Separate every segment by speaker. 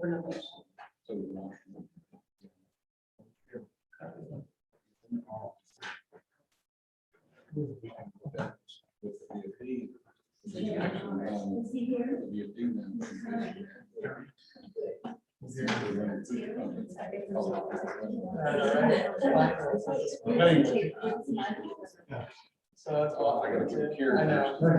Speaker 1: renovation.
Speaker 2: Is he here?
Speaker 3: So that's all I got to hear.
Speaker 2: I know.
Speaker 3: I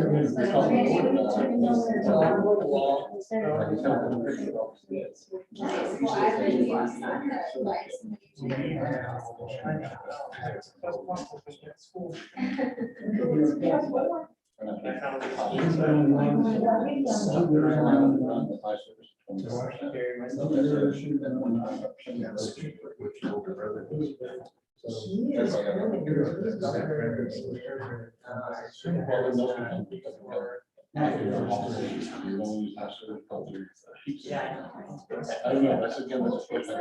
Speaker 3: don't know, that's again, that's a question.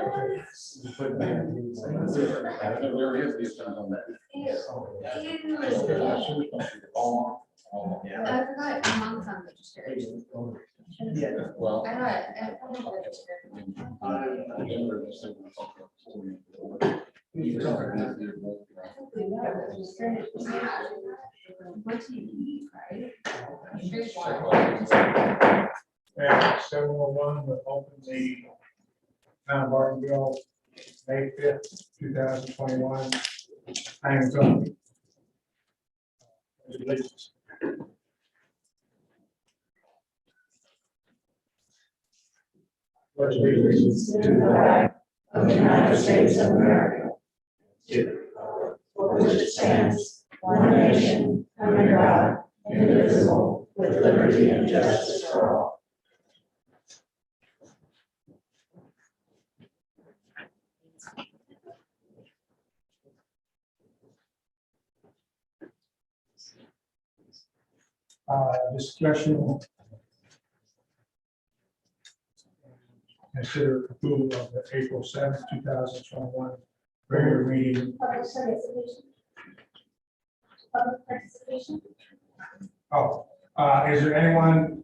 Speaker 3: There is these things on that.
Speaker 4: I forgot my mom's on registered.
Speaker 3: Well.
Speaker 4: I thought what do you eat, right?
Speaker 5: Yeah, 701 will open the town of Bartonville, May 5th, 2021. I am going. Pledge allegiance to the flag of the United States of America, to the republic for which it stands, one nation, under God, indivisible, with liberty and justice for all. Discussion. Consider approval of the April 7th, 2021 regular meeting.
Speaker 2: Public participation. Public participation.
Speaker 5: Oh, is there anyone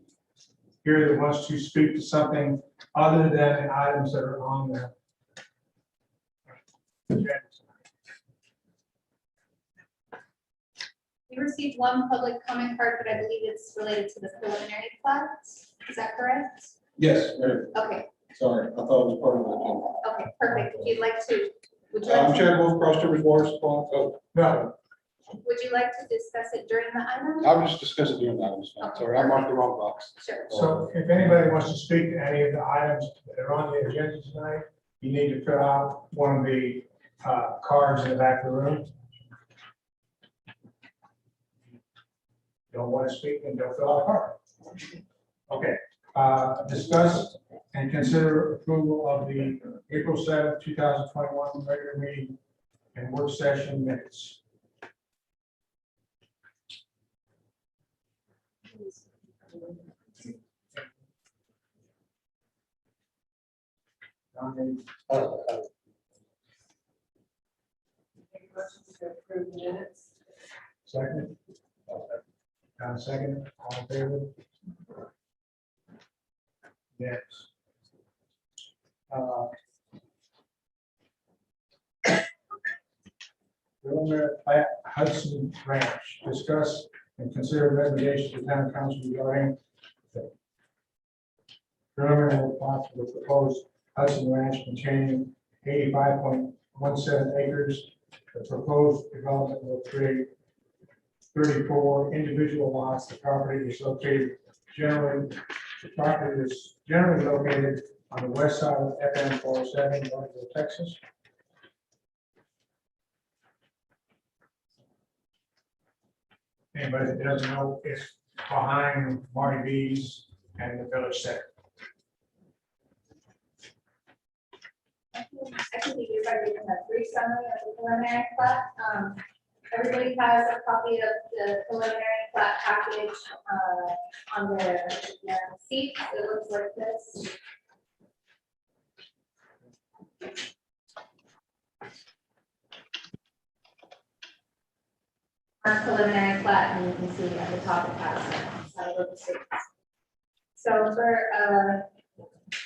Speaker 5: here that wants to speak to something other than the items that are on the agenda?
Speaker 4: We received one public comment card, but I believe it's related to the preliminary plat. Is that correct?
Speaker 3: Yes, Mary,
Speaker 4: Okay,
Speaker 3: sorry, I thought it was part of the
Speaker 4: okay, perfect. If you'd like to, would you
Speaker 3: agenda.
Speaker 4: like
Speaker 3: Chair Wolf, Cross Rivers Water Supply. Oh,
Speaker 5: No,
Speaker 4: would you like to discuss it during the item?
Speaker 3: I was just discussing doing that. Sorry, I marked the wrong box.
Speaker 4: Sure.
Speaker 5: so if anybody wants to speak to any of the items that are on the agenda tonight, you need to fill out one of the cards in the back of the room. Don't want to speak, and don't fill out a card. Okay, discuss and consider approval of the April 7th, 2021 regular meeting and work session minutes. Second. Second, all in favor? Yes. Preliminary plat Hudson Ranch, discuss and consider recommendations to town council regarding the preliminary plat for the proposed Hudson Ranch containing 85.17 acres. The proposed development will create 34 individual lots. The property is located generally located on the west side of FM 407, Northville, Texas. Anybody that doesn't know, it's behind Marty B's and the village center.
Speaker 4: I can give you a brief summary of the preliminary plat. Everybody has a copy of the preliminary plat package on their seat. It looks like this. Our preliminary plat, and you can see at the top it has some of the streets. So for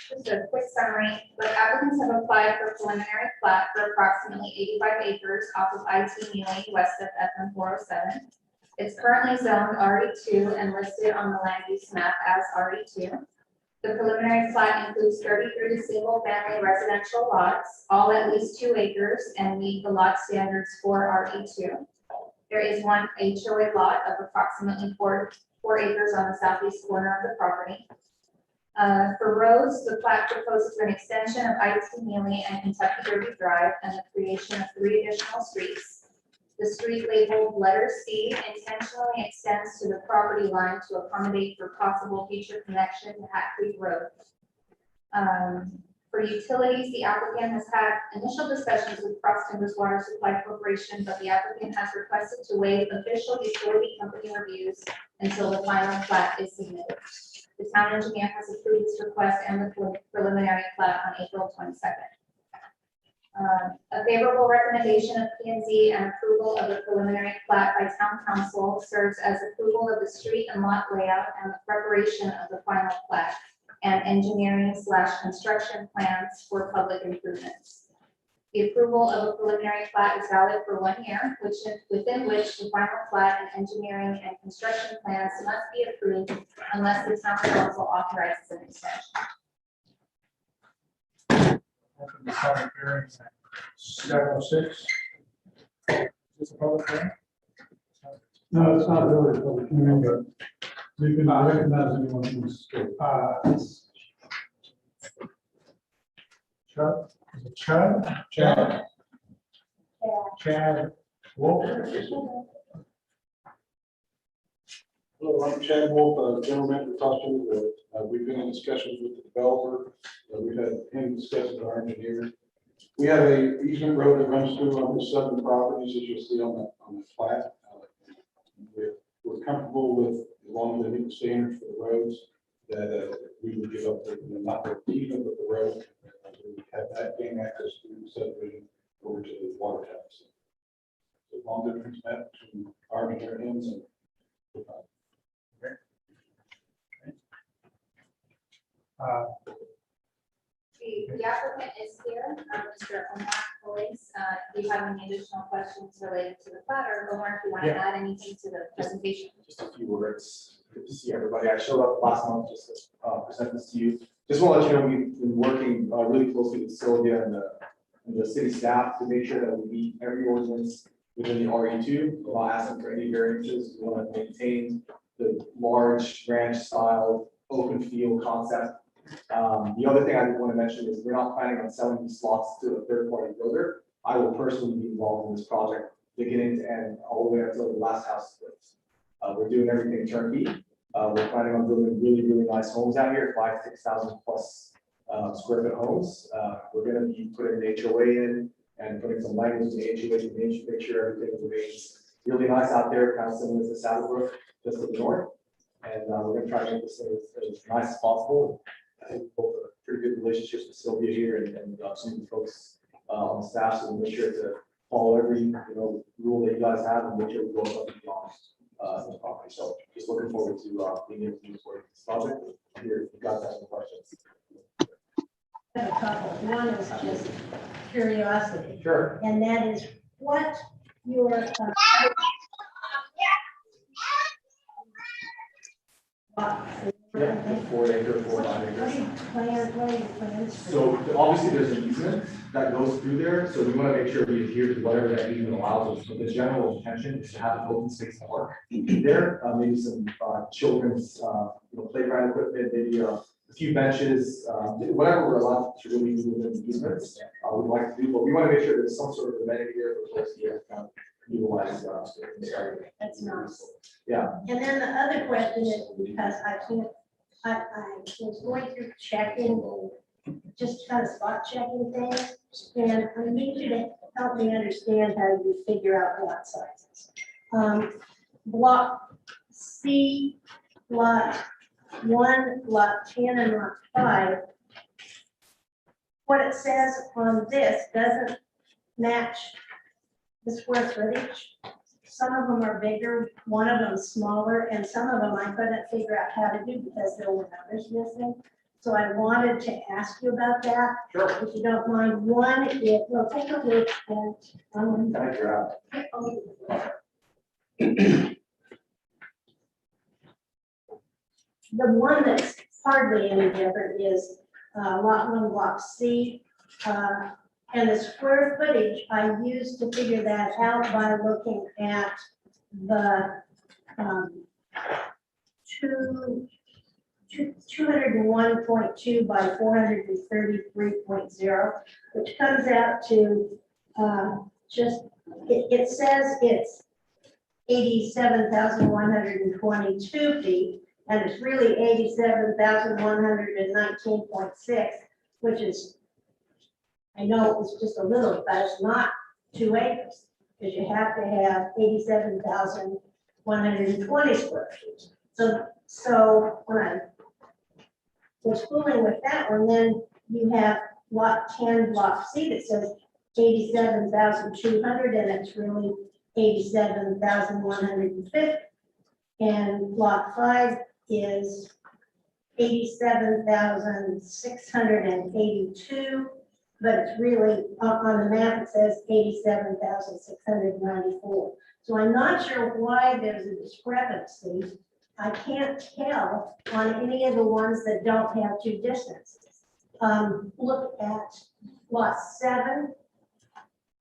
Speaker 4: just a quick summary, the applicants have applied for preliminary plat for approximately 85 acres off of IT Meeting west of FM 407. It's currently zoned RE2 and listed on the land use map as RE2. The preliminary plat includes 33 single-family residential lots, all at least 2 acres, and meet the lot standards for RE2. There is one HOA lot of approximately 4 acres on the southeast corner of the property. For roads, the plat proposes an extension of IT Mealy and Kentucky Derby Drive and the creation of 3 additional streets. The street labeled letter C intentionally extends to the property line to accommodate for possible future connection to Hat Creek Road. For utilities, the applicant has had initial discussions with Cross Timbers Water Supply Corporation, but the applicant has requested to waive official utility company reviews until the final plat is submitted. The town engineer has approved this request and the preliminary plat on April 22nd. A favorable recommendation of P&Z and approval of the preliminary plat by town council serves as approval of the street and lot layout and the preparation of the final plat and engineering/construction plans for public improvements. The approval of a preliminary plat is valid for 1 year, within which the final plat and engineering and construction plans must be approved unless the town council authorizes an extension.
Speaker 5: Open the public hearing at 7:06. Is this a public hearing?
Speaker 1: No, it's not really a public hearing, but we can recognize anyone who's.
Speaker 5: Chad, is it Chad? Chad. Chad Wolf.
Speaker 3: Hello, I'm Chad Wolf, general manager of Cross Timbers. We've been in discussions with the developer. We've had him discuss with our engineer. We have a easement road that runs through on the southern properties, as you'll see on the plat. We're comfortable with, as long as they meet the standards for the roads, that we would give up not the easement, but the road. We have that gain access through the subdivision over to the water taps. So as long as everything's met between our engineer ends and
Speaker 4: The applicant is here, Mr. Omar Police. Do you have any additional questions related to the plat, or Omar, if you want to add anything to the presentation?
Speaker 6: Just a few words. Good to see everybody. I showed up last month just to present this to you. Just want to let you know we've been working really closely with Sylvia and the city staff to make sure that we meet every ordinance within the RE2. We're not asking for any variances. We want to maintain the large ranch style open field concept. The other thing I want to mention is we're not planning on selling these slots to a third-party builder. I will personally be involved in this project beginning to end, all the way until the last house splits. We're doing everything turnkey. We're planning on building really, really nice homes out here, 5,000 to 6,000 plus square foot homes. We're going to be putting an HOA in and putting some language in the HOA to make sure everything remains really nice out there, kind of similar to Saddlebrook, just to the north. And we're going to try to make this thing as nice as possible. I think both are pretty good relationships with Sylvia here and some of the folks on the staff, so we'll make sure to follow every rule that you guys have and make sure we go above and beyond the property. So just looking forward to being able to move forward with this project. Here, if you guys have some questions.
Speaker 7: I have a couple. One is just curiosity,
Speaker 6: Sure.
Speaker 7: and that is what your
Speaker 6: Yeah, 4 acre, 4
Speaker 7: what are your plans?
Speaker 6: So obviously there's an easement that goes through there, so we want to make sure we adhere to whatever that easement allows us. But the general intention is to have an open space park there, maybe some children's playground equipment, maybe a few benches, whatever we're allowed to really do within the easements, we'd like to do. But we want to make sure there's some sort of amenity there for folks to utilize.
Speaker 7: That's nice.
Speaker 6: Yeah.
Speaker 7: And then the other question is, because I was going through checking, just kind of spot checking things, and I need you to help me understand how you figure out lot sizes. Block C, lot 1, lot 10, and lot 5. What it says on this doesn't match the square footage. Some of them are bigger, one of them smaller, and some of them I couldn't figure out how to do because there were numbers missing. So I wanted to ask you about that,
Speaker 6: Sure.
Speaker 7: if you don't mind. One, we'll take a look at,
Speaker 6: Can I grab?
Speaker 7: the one that's hardly any different is lot one, block C. And the square footage, I used to figure that out by looking at the 201.2 by 433.0, which comes out to just, it says it's 87,122 feet, and it's really 87,119.6, which is, I know it's just a little, but it's not 2 acres, because you have to have 87,120 square feet. So when I was fooling with that one, then you have lot 10, block C that says 87,200, and it's really 87,150. And block 5 is 87,682, but it's really, on the map, it says 87,694. So I'm not sure why there's a discrepancy. I can't tell on any of the ones that don't have two distances. Look at lot 7,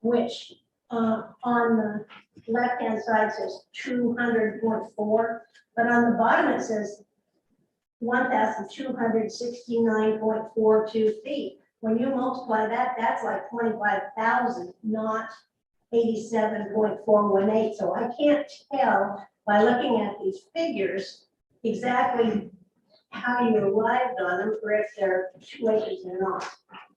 Speaker 7: which on the left-hand side says 200.4, but on the bottom it says 1,269.42 feet. When you multiply that, that's like 25,000, not 87.418. So I can't tell by looking at these figures exactly how you arrived on them, or if they're 2 acres or not.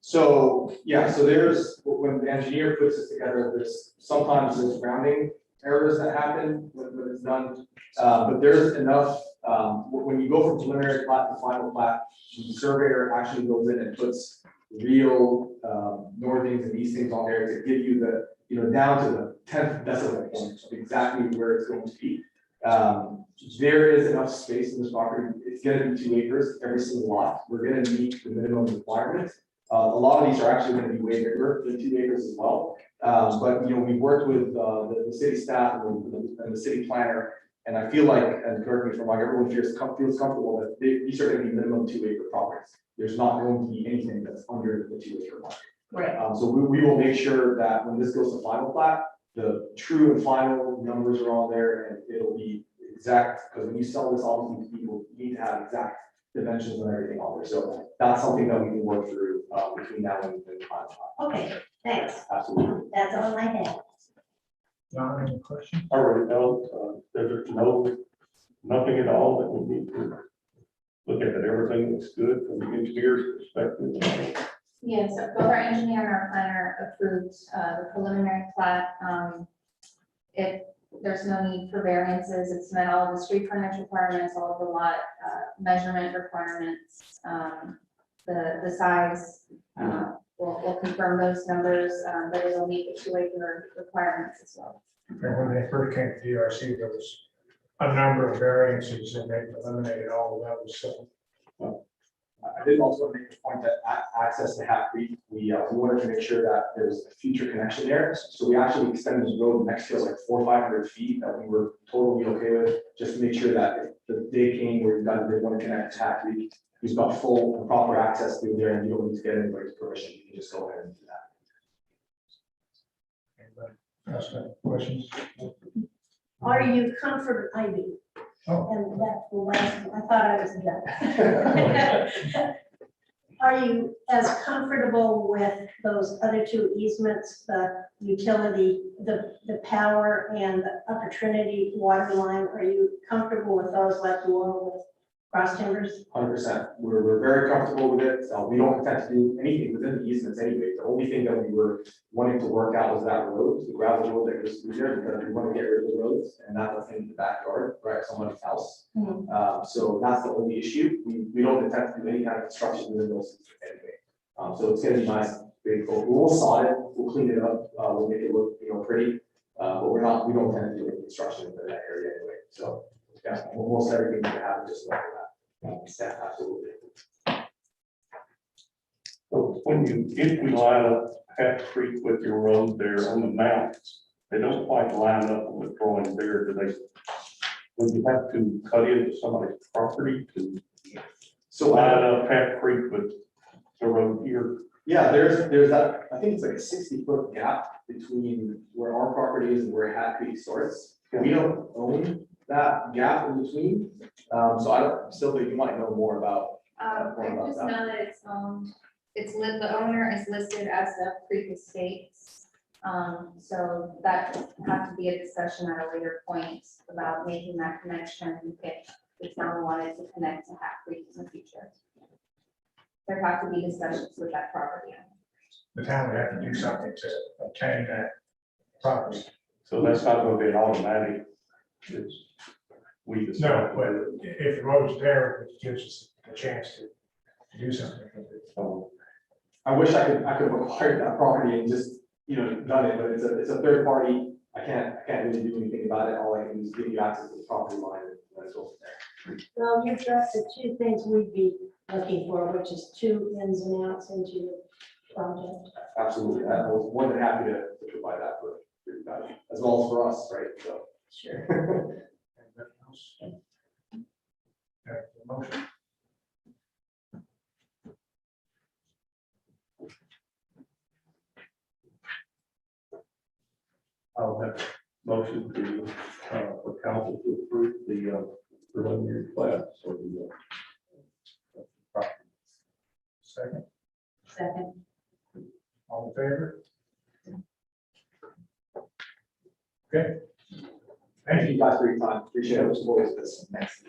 Speaker 6: So, yeah, so there's, when the engineer puts this together, sometimes there's rounding errors that happen when it's done. But there's enough, when you go from preliminary plat to final plat, the surveyor actually goes in and puts real northings and these things on there to give you the, down to the 10th decimal point of exactly where it's going to be. There is enough space in this property. It's going to be 2 acres, every single lot. We're going to meet the minimum requirements. A lot of these are actually going to be way bigger than 2 acres as well. But we've worked with the city staff and the city planner, and I feel like, and correct me if I'm wrong, everyone feels comfortable that these are going to be minimum 2 acre properties. There's not going to be anything that's under the 2 acre mark.
Speaker 7: Right.
Speaker 6: So we will make sure that when this goes to final plat, the true and final numbers are on there, and it'll be exact, because when you sell this, obviously people need to have exact dimensions and everything on there. So that's something that we can work through between now and final plat.
Speaker 7: Okay, thanks.
Speaker 6: Absolutely.
Speaker 7: That's all I have.
Speaker 5: John, any questions?
Speaker 8: I already know, there's nothing at all that we need to look at, that everything looks good from the engineer's perspective.
Speaker 4: Yes, so both our engineer and our planner approved the preliminary plat. There's no need for variances. It's met all of the street frontage requirements, all of the lot measurement requirements, the size. We'll confirm those numbers, but it'll meet the 2 acre requirements as well.
Speaker 5: And when they first came to DRC, there was a number of variances and they eliminated all of those. So
Speaker 6: I did also want to make the point that access to Hat Creek, we wanted to make sure that there's a future connection there. So we actually extended this road next to like 400 or 500 feet that we were totally okay with, just to make sure that if the day came where you guys did want to connect to Hat Creek, we've got full and proper access through there, and you don't need to get anybody's permission. You can just go ahead and do that.
Speaker 5: anybody else have questions?
Speaker 7: Are you comfortable? I do.
Speaker 5: Oh.
Speaker 7: And that's the last one. I thought I was done. Are you as comfortable with those other 2 easements, the utility, the power and the Upper Trinity water line? Are you comfortable with those like you are with Cross Timbers?
Speaker 6: 100%. We're very comfortable with it. We don't intend to do anything within the easements anyway. The only thing that we were wanting to work out was that road, the gravel road that goes through there, because we want to get rid of the roads and not let in the backyard, right, somebody's house. So that's the only issue. We don't intend to do any kind of construction within those easements anyway. So it's going to be nice, big. We'll sod it, we'll clean it up, we'll make it look, pretty. But we don't intend to do any construction in that area anyway. So yeah, almost everything we have is just like that. Yeah, absolutely.
Speaker 8: So if we line up Hat Creek with your road there on the mountains, they don't quite line up on the drawing there, do they? Would you have to cut into somebody's property to
Speaker 6: So,
Speaker 8: line up Hat Creek with the road here?
Speaker 6: yeah, there's that, I think it's like a 60-foot gap between where our property is and where Hat Creek starts. We don't own that gap in between, so I don't, still think you might know more about.
Speaker 4: I just know that it's the owner is listed as the Creek Estates. So that would have to be a discussion at a later point about making that connection if the town wanted to connect to Hat Creek in the future. There have to be discussions with that property owner.
Speaker 5: The town would have to do something to obtain that property.
Speaker 8: So that's not gonna be an automatic. It's, we decide.
Speaker 5: No, but if the road's there, it gives us a chance to do something with it.
Speaker 8: So,
Speaker 6: I wish I could have acquired that property and just, done it, but it's a third party. I can't really do anything about it. All I can do is give you access to the property line and let's go from there.
Speaker 7: Well, you've got the two things we'd be looking for, which is two ins and outs into the project.
Speaker 6: Absolutely. I was more than happy to provide that for you guys, as well as for us, right? So.
Speaker 7: Sure.
Speaker 5: Anybody else? Okay, the motion.
Speaker 8: I'll have a motion to, for council to approve the preliminary plat or the property.
Speaker 5: Second,
Speaker 7: Second.
Speaker 5: all in favor? Okay.
Speaker 6: Thank you guys for your time. Appreciate it. As always, this next.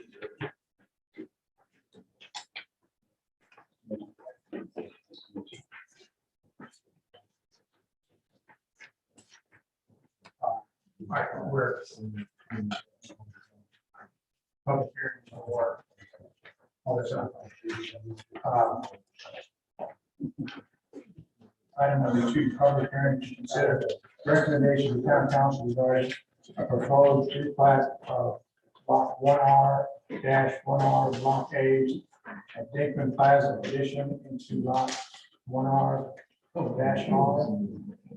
Speaker 5: All right, we're public hearing for all this stuff. Item number 2, public hearing to consider recommendation of town council regarding a proposed replat of block 1R-1R block A at Dinkman Plaza addition into lot 1R-R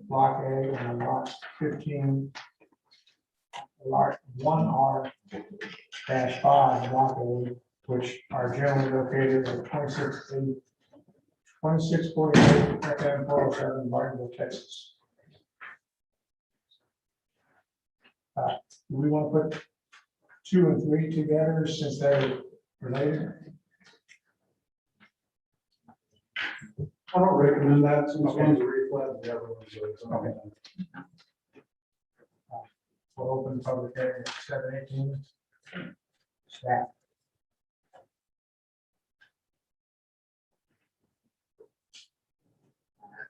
Speaker 5: block A and lot 15 lot 1R-5 block A, which are generally located at 2648 FM 407 Martinville, Texas. Do we want to put 2 and 3 together since they're related?
Speaker 1: I don't recommend that since one's a replat, the other one's a.
Speaker 5: Okay. We'll open public hearing at 7:18. Staff.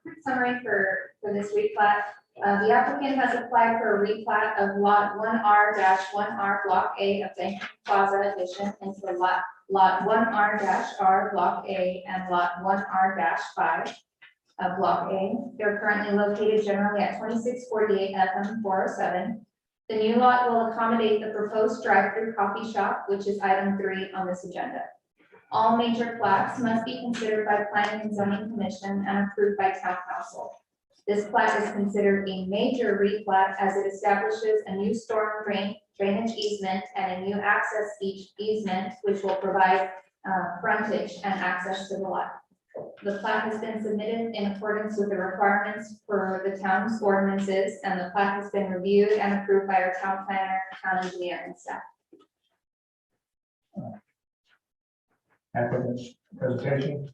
Speaker 4: Quick summary for this replat. The applicant has applied for a replat of lot 1R-1R block A of Bank Plaza addition into the lot 1R-R block A and lot 1R-5 of block A. They're currently located generally at 2648 FM 407. The new lot will accommodate the proposed drive-through coffee shop, which is item 3 on this agenda. All major plats must be considered by Planning and Zoning Commission and approved by Town Council. This plat is considered a major replat as it establishes a new storm drainage easement and a new access easement, which will provide frontage and access to the lot. The plat has been submitted in accordance with the requirements for the town's ordinances, and the plat has been reviewed and approved by our town planner, town engineer, and staff.
Speaker 5: Applicant's presentation.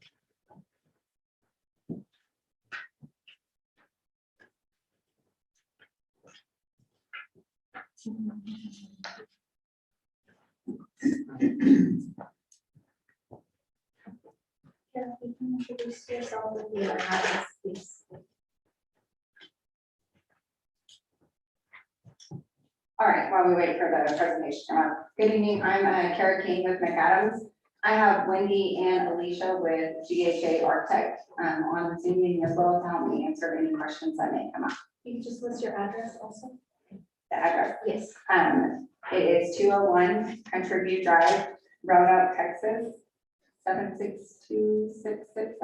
Speaker 4: Yeah, you can introduce yourself with your address, please.
Speaker 9: All right, while we wait for the presentation. Good evening, I'm Kara King with McAdams. I have Wendy and Alicia with GHA Architect on Zoom meeting as well to help me answer any questions that may come up.
Speaker 4: You can just list your address also.
Speaker 9: The address,
Speaker 4: Yes.
Speaker 9: it is 201 Country View Drive, Roanoke, Texas, 76266.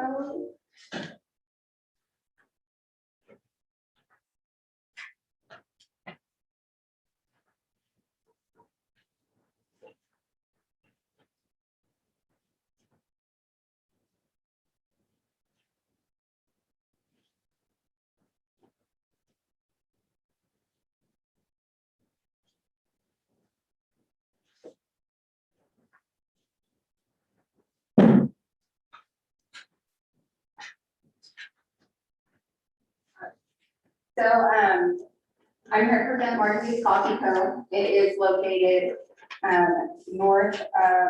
Speaker 9: So, I'm here to present Marty's Coffee Co. It is located, north of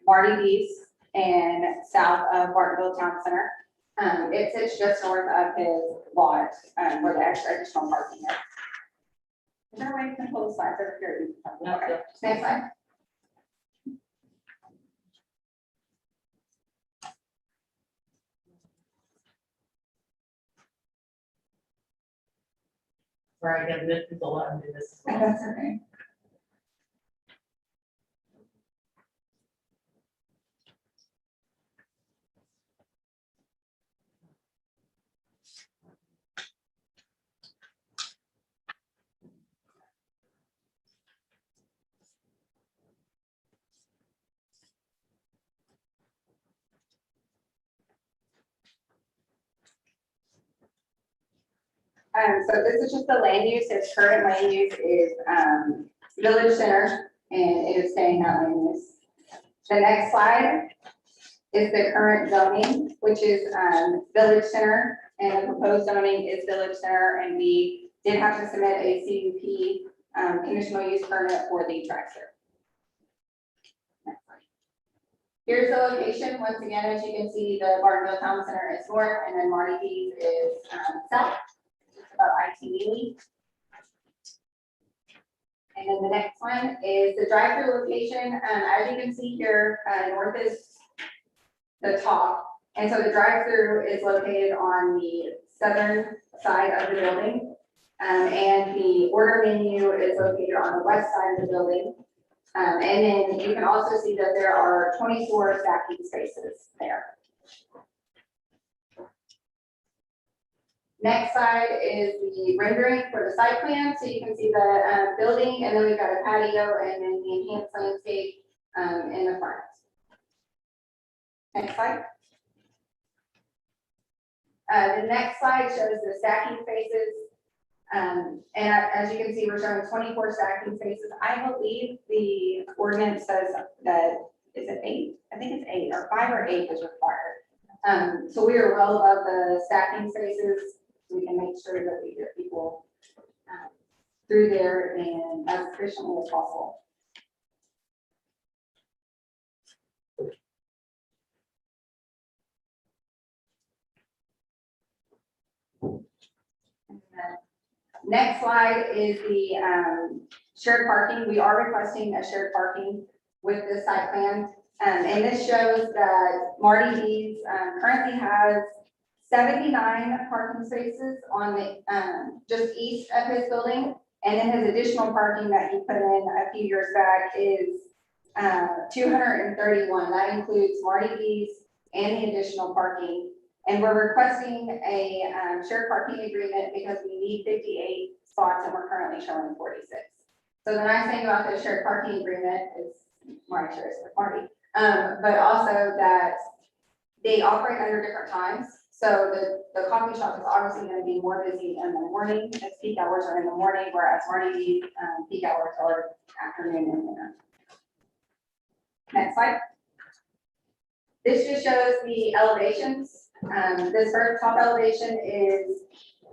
Speaker 9: Marty D's and south of Bartonville Town Center. It sits just north of his lot, where the extra additional parking is. Is there a way to control the slides over here? Okay, next slide.
Speaker 10: Sorry, I got this, it's a lot to do this.
Speaker 9: That's okay. So this is just the land use. Its current land use is village center, and it is staying that land use. The next slide is the current zoning, which is village center, and the proposed zoning is village center, and we did have to submit a CUP conditional use permit for the drive-through. Next slide. Here's the location. Once again, as you can see, the Bartonville Town Center is north, and then Marty D's is south. About IT Ely. And then the next one is the drive-through location. As you can see here, north is the top. And so the drive-through is located on the southern side of the building. And the order menu is located on the west side of the building. And then you can also see that there are 24 stacking spaces there. Next slide is the rendering for the site plan. So you can see the building, and then we've got a patio, and then the enhanced landscape in the front. Next slide. The next slide shows the stacking spaces. And as you can see, we're showing 24 stacking spaces. I believe the ordinance says that, is it 8? I think it's 8, or 5 or 8 is required. So we are well above the stacking spaces. We can make sure that we get people through there and as efficiently as possible. Next slide is the shared parking. We are requesting a shared parking with this site plan. And this shows that Marty D's currently has 79 parking spaces on the, just east of his building. And then his additional parking that he put in a few years back is 231. That includes Marty D's and the additional parking. And we're requesting a shared parking agreement because we need 58 spots and we're currently showing 46. So the nice thing about the shared parking agreement is Marty shares with Marty, but also that they operate under different times. So the coffee shop is obviously going to be more busy in the morning. Its peak hours are in the morning, whereas Marty's peak hours are afternoon and dinner. Next slide. This just shows the elevations. This first top elevation is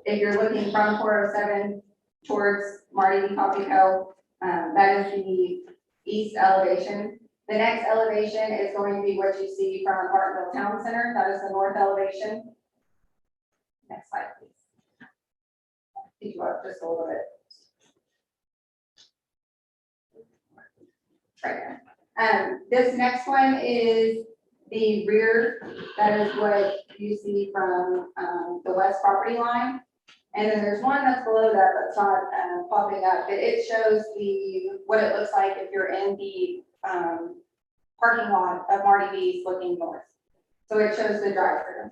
Speaker 9: if you're looking from 407 towards Marty Coffee Co. That is the east elevation. The next elevation is going to be what you see from Bartonville Town Center. That is the north elevation. Next slide, please. Speed you up just a little bit. Right there. This next one is the rear. That is what you see from the west property line. And then there's one that's below that that's not popping up, but it shows what it looks like if you're in the parking lot of Marty B's looking north. So it shows the drive-through.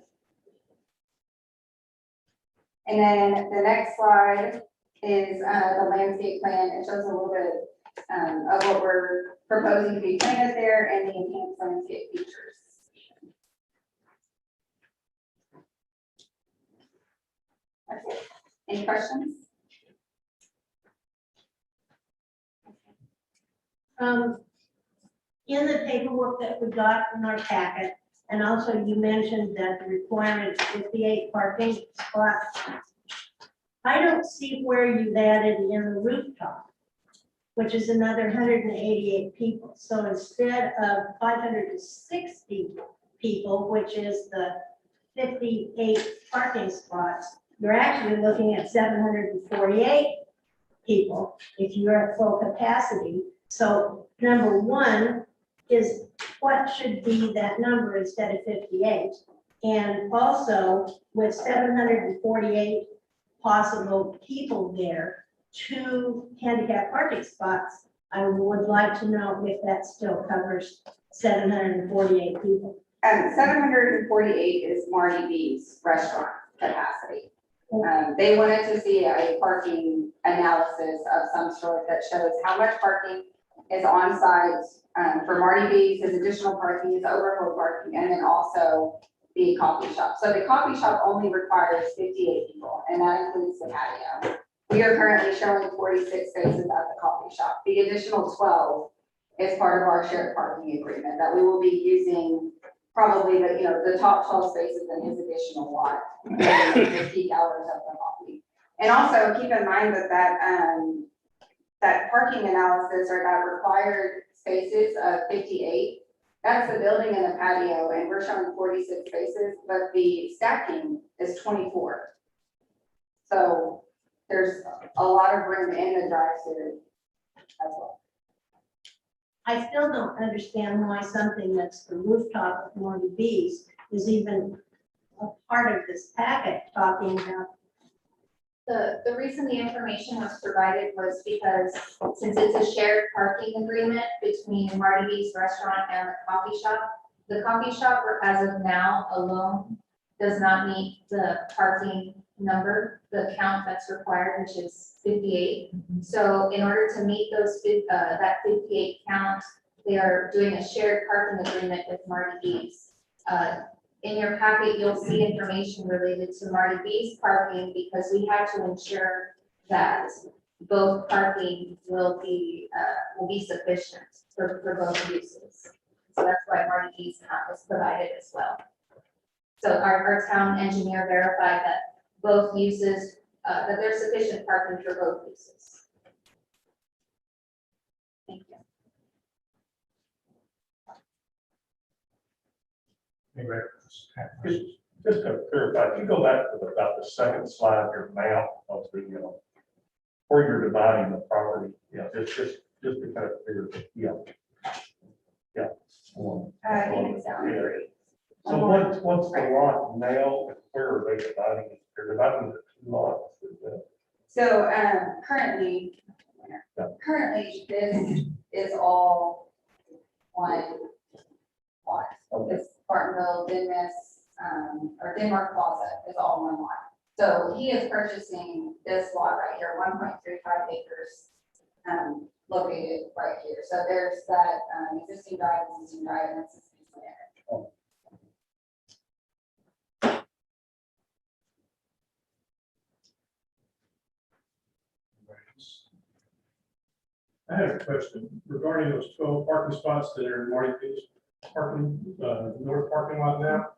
Speaker 9: And then the next slide is the landscape plan. It shows a little bit of what we're proposing to be planted there and the enhanced landscape features. That's it. Any questions?
Speaker 7: In the paperwork that we got in our packet, and also you mentioned that the requirement is 58 parking spots. I don't see where you've added in the rooftop, which is another 188 people. So instead of 560 people, which is the 58 parking spots, you're actually looking at 748 people if you're at full capacity. So number one is what should be that number instead of 58? And also with 748 possible people there, 2 handicap parking spots, I would like to know if that still covers 748 people.
Speaker 9: 748 is Marty B's restaurant capacity. They wanted to see a parking analysis of some sort that shows how much parking is on site for Marty B's, his additional parking, his overflow parking, and then also the coffee shop. So the coffee shop only requires 58 people, and that includes the patio. We are currently showing 46 spaces at the coffee shop. The additional 12 is part of our shared parking agreement that we will be using probably the top 12 spaces in his additional lot in the peak hours of the coffee. And also keep in mind that parking analysis or that required spaces of 58, that's the building and the patio, and we're showing 46 spaces, but the stacking is 24. So there's a lot of room in the drive-through as well.
Speaker 7: I still don't understand why something that's the rooftop of Morty B's is even a part of this packet talking about.
Speaker 4: The reason the information was provided was because since it's a shared parking agreement between Marty B's restaurant and the coffee shop as of now alone does not meet the parking number, the count that's required, which is 58. So in order to meet those that 58 count, they are doing a shared parking agreement with Marty B's. In your packet, you'll see information related to Marty B's parking because we have to ensure that both parking will be sufficient for both uses. So that's why Marty B's count was provided as well. So our town engineer verified that both uses, that there's sufficient parking for both uses. Thank you.
Speaker 5: Anyway,
Speaker 8: Just to clarify, if you go back to about the second slide, your map of the, where you're dividing the property, just to kind of figure, Yeah.
Speaker 9: I think it's down
Speaker 8: Yeah.
Speaker 9: 3.
Speaker 8: So what's the lot now, where are they dividing it? They're dividing the 2 lots. Is that-
Speaker 9: So currently this is all one lot.
Speaker 8: Okay.
Speaker 9: This Bartonville, or Denmark Plaza is all one lot. So he is purchasing this lot right here, 1.35 acres, located right here. So there's that existing drive, and that's his there.
Speaker 1: I have a question regarding those 12 parking spots that are in Marty B's parking, north parking lot now.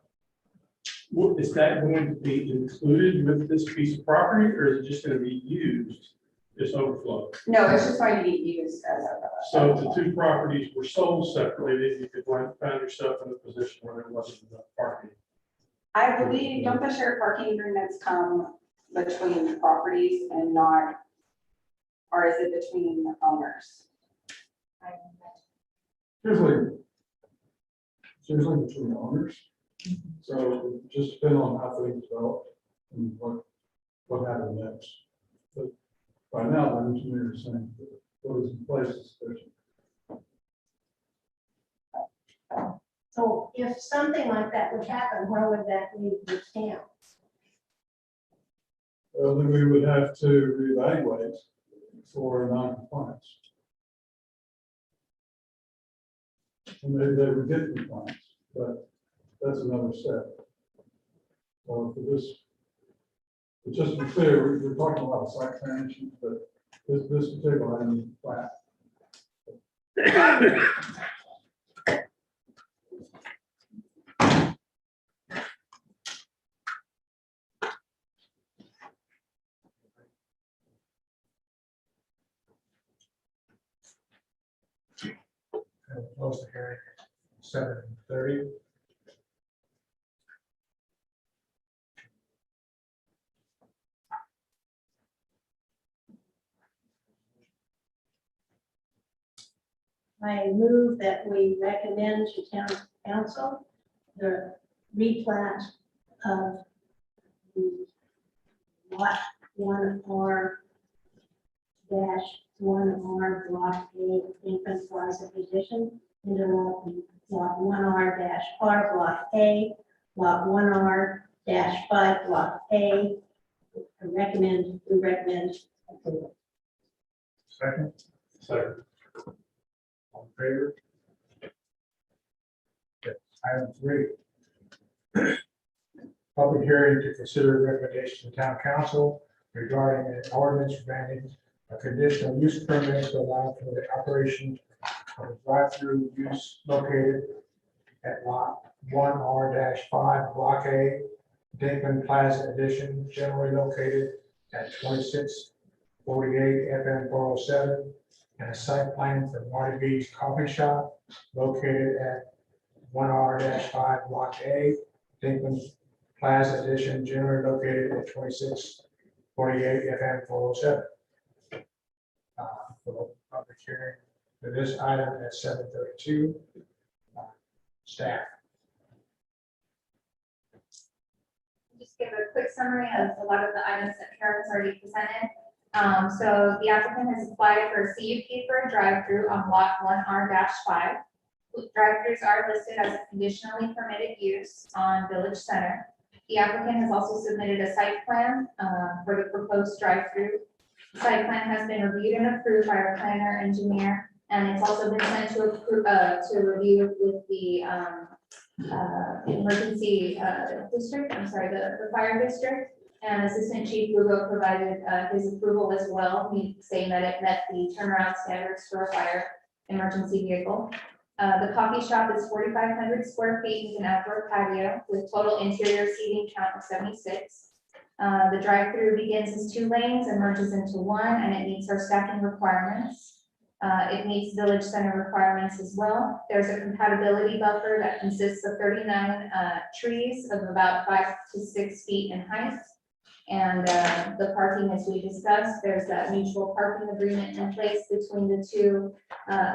Speaker 1: Is that going to be included with this piece of property, or is it just going to be used, this overflow?
Speaker 9: No, it's just going to be used as a.
Speaker 1: So if the 2 properties were sold separately, then you could find yourself in a position where there wasn't enough parking.
Speaker 9: I believe, don't the shared parking agreements come between properties and not, or is it between the owners?
Speaker 1: Usually between the owners. So it just depends on how things develop and what happens next. But right now, the engineer is saying that what is in place is sufficient.
Speaker 7: So if something like that would happen, where would that leave the town?
Speaker 11: Well, then we would have to reevaluate for non-compliance. And maybe they would get compliance, but that's another step. So for this, but just to be clear, we're talking about a site plan issue, but this particular item is flat.
Speaker 5: And we'll close the hearing at 7:30.
Speaker 7: I move that we recommend to town council the replat of the lot 1R-1R Block A Infant Plaza Edition into lot 1R-R Block A, lot 1R-5 Block A. We recommend approval.
Speaker 5: Second,
Speaker 1: So,
Speaker 5: all in favor? Okay, Item 3. Public hearing to consider recommendation to town council regarding an ordinance granting a conditional use permit to allow for the operation of a drive-through use located at lot 1R-5 Block A, Dinkman Plaza Edition, generally located at 2648 FM 407, and a site plan for Marty B's Coffee Shop located at 1R-5 Block A, Dinkman Plaza Edition, generally located at 2648 FM 407. For the public hearing for this item at 7:32. Staff.
Speaker 4: Just give a quick summary of a lot of the items that Karen's already presented. So the applicant has applied for a CUP for a drive-through on lot 1R-5. Drive-throughs are listed as a conditionally permitted use on Village Center. The applicant has also submitted a site plan for the proposed drive-through. The site plan has been reviewed and approved by our planner engineer, and it's also been sent to review with the emergency district, the fire district. And Assistant Chief Lugo provided his approval as well, saying that it met the turnaround standards for a fire emergency vehicle. The coffee shop is 4,500 square feet with an outdoor patio with total interior seating count of 76. The drive-through begins as 2 lanes and merges into 1, and it meets our stacking requirements. It meets Village Center requirements as well. There's a compatibility buffer that consists of 39 trees of about 5 to 6 feet in height. And the parking, as we discussed, there's that mutual parking agreement in place between the 2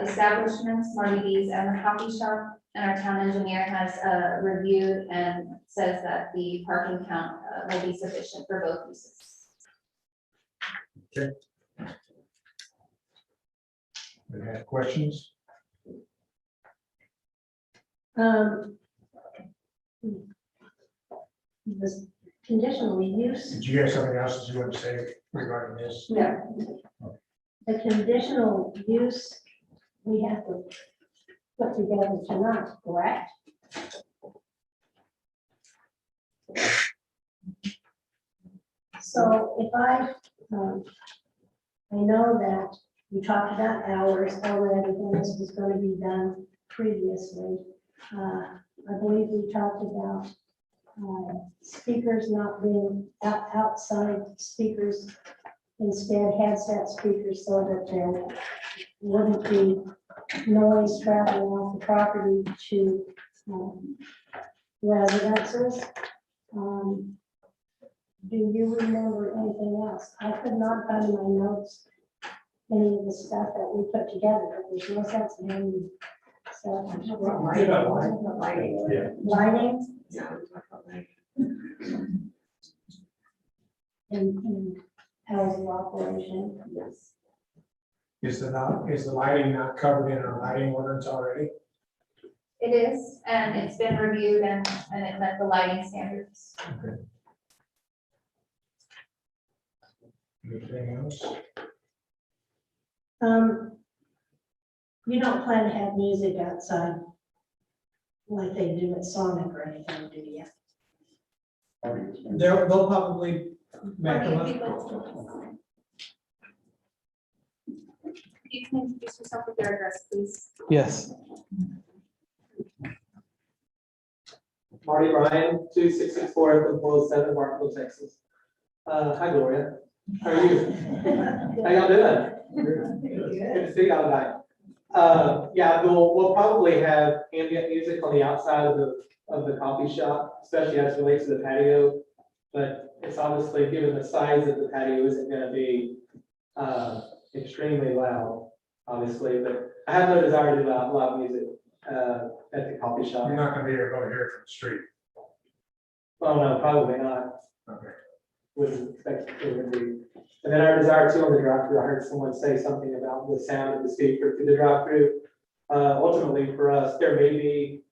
Speaker 4: establishments, Marty B's and the coffee shop. And our town engineer has reviewed and says that the parking count will be sufficient for both uses.
Speaker 5: Okay. Any have questions?
Speaker 7: The conditional use.
Speaker 5: Did you have something else that you want to say regarding this?
Speaker 7: No. The conditional use, we have to put together tonight, correct? So if I know that you talked about hours already, and this was going to be done previously. I believe we talked about speakers not being outside speakers, instead headset speakers, so that there wouldn't be noise traveling off the property to residences. Do you remember anything else? I could not find in my notes any of the stuff that we put together, but there's no sense in any stuff.
Speaker 10: Lighting.
Speaker 1: yeah,
Speaker 7: Lighting
Speaker 10: Yeah, we talked about lighting.
Speaker 7: and hours of operation.
Speaker 10: Yes.
Speaker 5: Is the lighting not covered in our lighting ordinance already?
Speaker 4: It is, and it's been reviewed and it met the lighting standards.
Speaker 5: Okay. Anything else?
Speaker 7: You don't plan to have music outside like they do at Sonic or anything, do you?
Speaker 5: They'll probably make them up.
Speaker 4: You can introduce yourself with your address, please.
Speaker 12: Yes.
Speaker 13: Marty Ryan, 2664 107, Markville, Texas. Hi Gloria, how are you? How y'all doing? Good to see y'all tonight. Yeah, we'll probably have ambient music on the outside of the coffee shop, especially as it relates to the patio. But it's obviously, given the size of the patio, isn't gonna be extremely loud, obviously, but I have no desire to do loud music at the coffee shop.
Speaker 5: You're not gonna be able to hear it from the street.
Speaker 13: Well, no, probably not.
Speaker 5: Okay.
Speaker 13: Wouldn't expect it would be. And then our desire too on the drive-through, I heard someone say something about the sound of the speaker through the drive-through. Ultimately for us, there may be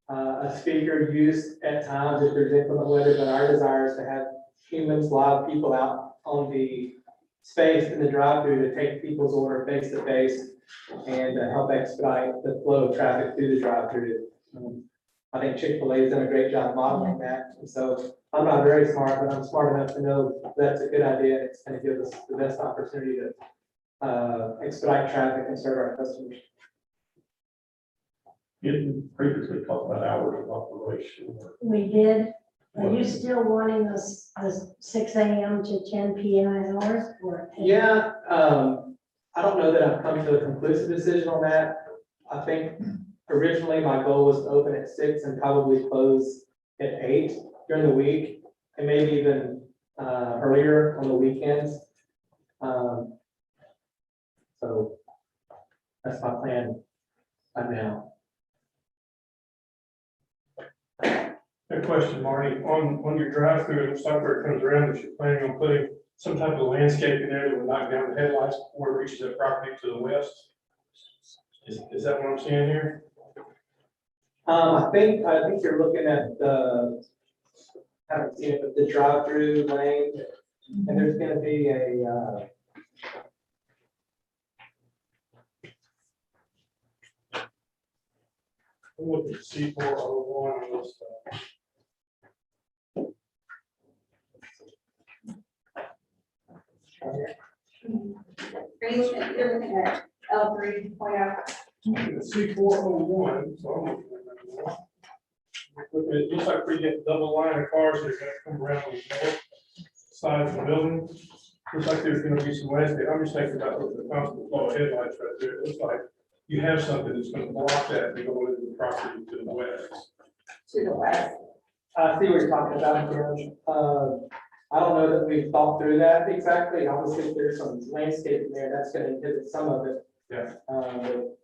Speaker 13: a speaker used at times if there's inclement weather, but our desire is to have humans, live people out on the space in the drive-through to take people's order face to face and help expedite the flow of traffic through the drive-through. I think Chick-fil-A has done a great job modeling that. And so I'm not very smart, but I'm smart enough to know that's a good idea. It's going to give us the best opportunity to expedite traffic and serve our customers.
Speaker 8: You didn't previously talk about hours of operation.
Speaker 7: We did. Are you still wanting the 6 AM to 10 PM hours or?
Speaker 13: Yeah, I don't know that I've come to a conclusive decision on that. I think originally my goal was to open at 6 and probably close at 8 during the week, and maybe even earlier on the weekends. So that's my plan right now.
Speaker 1: A question, Marty, on your drive-through, it looks like where it comes around, that you're planning on putting some type of landscape in there that will knock down the headlights before it reaches that property to the west. Is that what I'm seeing here?
Speaker 13: I think you're looking at the, I haven't seen it, but the drive-through lane, and there's gonna be a,
Speaker 1: I'm looking at C401 on this stuff.
Speaker 4: You're looking at L3.0.
Speaker 1: C401, so I'm looking at that. It looks like we get double line of cars that are gonna come around on the north side of the building. Looks like there's gonna be some landscape. I'm just thinking about the constant flow of headlights right there. It looks like you have something that's gonna block that and go into the property to the west.
Speaker 4: To the west.
Speaker 13: I see what you're talking about, Karen. I don't know that we've thought through that exactly. Obviously, if there's some landscape in there, that's gonna inhibit some of it.
Speaker 1: Yeah.
Speaker 13: But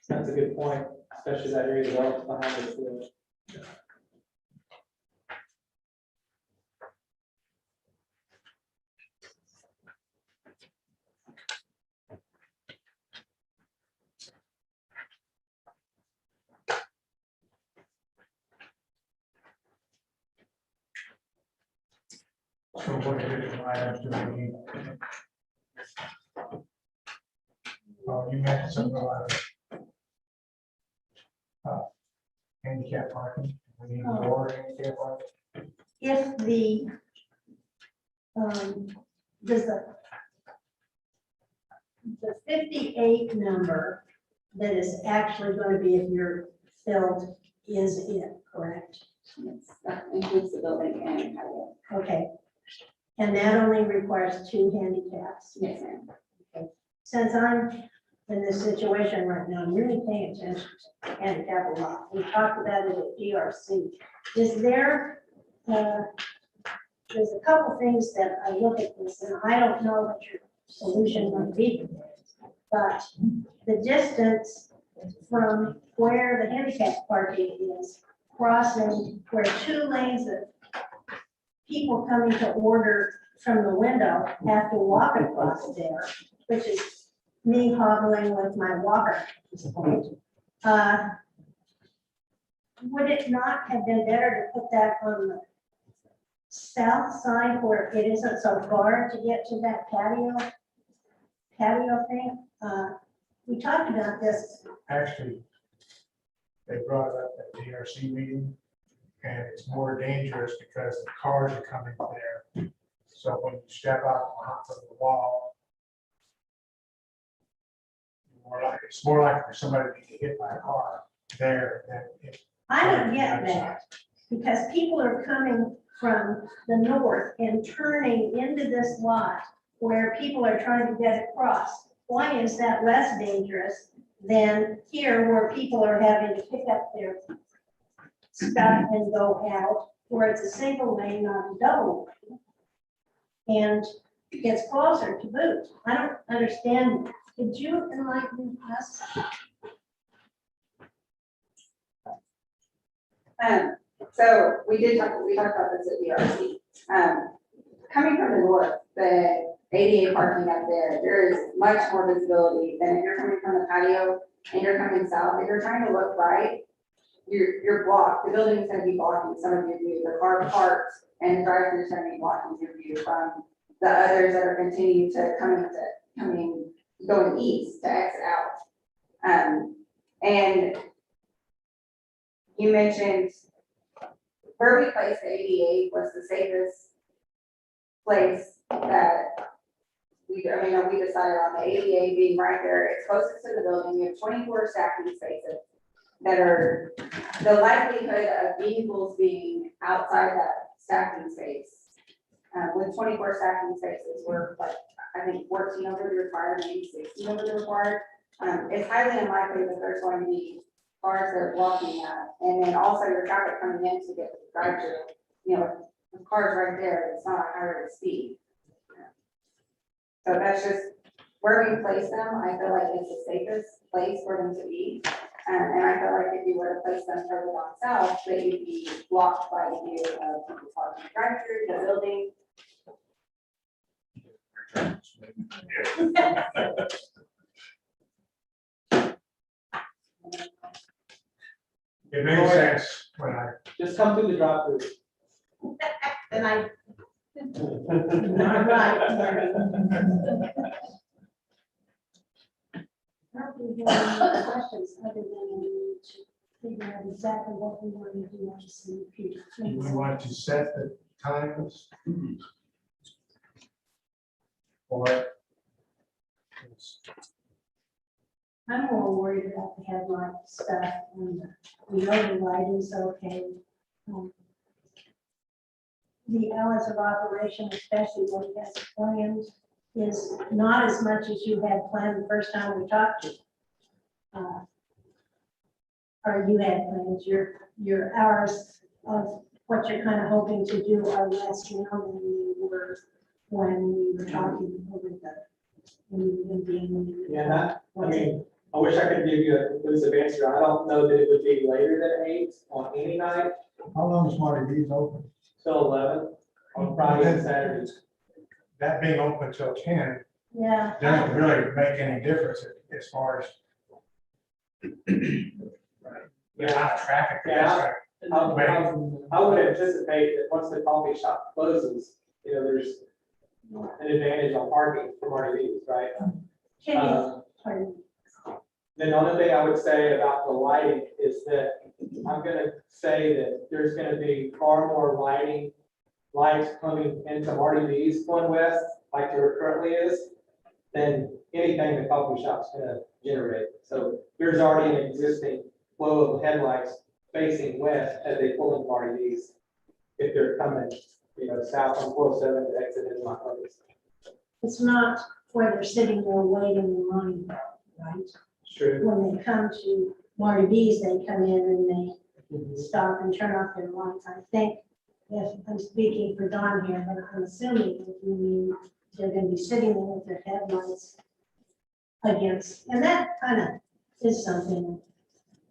Speaker 13: that's a good point, especially that area developed behind us.
Speaker 5: So what additional items do we need? You mentioned some of handicap parking. We need more handicap parking.
Speaker 7: If the, does the 58 number that is actually going to be if you're filled is it, correct?
Speaker 9: That includes the building and patio.
Speaker 7: Okay. And that only requires 2 handicaps.
Speaker 9: Yes, ma'am.
Speaker 7: Since I'm in this situation right now, I'm really paying attention to handicap a lot. We talked about it at DRC. Is there, there's a couple things that I look at this and I don't know what your solution might be, but the distance from where the handicap parking is crossing, where 2 lanes of people coming to order from the window have to walk across there, which is me hobbling with my walker at this point. Would it not have been better to put that on the south side where it isn't so far to get to that patio thing. We talked about this.
Speaker 5: Actually, they brought it up at the DRC meeting, and it's more dangerous because the cars are coming there. So when you step out onto the wall, it's more likely for somebody to get hit by a car there than if.
Speaker 7: I don't get that, because people are coming from the north and turning into this lot where people are trying to get across. Why is that less dangerous than here where people are having to pick up their stuff and go out, where it's a single lane, not a double lane? And it's closer to boot. I don't understand. Could you enlighten us?
Speaker 9: So we talked about this at DRC. Coming from the north, the ADA parking up there is much more visibility than if you're coming from the patio and you're coming south. If you're trying to look right, you're blocked. The building's gonna be blocking some of your view. The car parked and the drive-through is gonna be blocking your view from the others that are continuing to going east to exit out. And you mentioned where we placed the ADA was the safest place that we decided on, the ADA being right there. It's closest to the building. We have 24 stacking spaces that are the likelihood of vehicles being outside that stacking space. With 24 stacking spaces, we're like, I think 14 over the required, maybe 16 over the required. It's highly unlikely that there's going to be cars that are blocking that. And then also your traffic coming in to get the drive-through, the car's right there, it's not a high rate of speed. So that's just where we place them. I feel like it's the safest place for them to be. And I feel like if you were to place them further down south, they would be blocked by the view of people parking the drive-through, the building.
Speaker 5: It made sense when I.
Speaker 13: Just come through the drive-through.
Speaker 7: And I'm right. I don't think we have any questions other than we need to figure out exactly what we want to do to see future.
Speaker 5: Do we want to set the times? Or?
Speaker 7: I'm more worried about the headlight stuff and we know the lighting's okay. The hours of operation, especially when you have planned, is not as much as you had planned the first time we talked to you. Or you had plans, your hours of what you're kind of hoping to do are less now than you were when we were talking over
Speaker 13: Yeah, I wish I could give you a conclusive answer. I don't know that it would be later than 8 on any night
Speaker 5: How long is Marty D's open?
Speaker 13: till 11 on Friday and Saturdays.
Speaker 5: That being open till 10
Speaker 7: Yeah.
Speaker 5: doesn't really make any difference as far as. Yeah, traffic.
Speaker 13: Yeah. I would anticipate that once the coffee shop closes, there's an advantage on parking for Marty D's, right?
Speaker 7: Pardon.
Speaker 13: Then the only thing I would say about the lighting is that I'm gonna say that there's gonna be far more lights coming into Marty D's going west, like there currently is, than anything the coffee shop's gonna generate. So there's already an existing flow of headlights facing west as they pull into Marty D's. If they're coming, south on 407 to exit into my place.
Speaker 7: It's not where they're sitting there waiting in line, right?
Speaker 13: True.
Speaker 7: When they come to Marty B's, they come in and they stop and turn off their lights. I think, if I'm speaking for Don here, but I'm assuming that you mean they're gonna be sitting there with their headlights against, and that kind of is something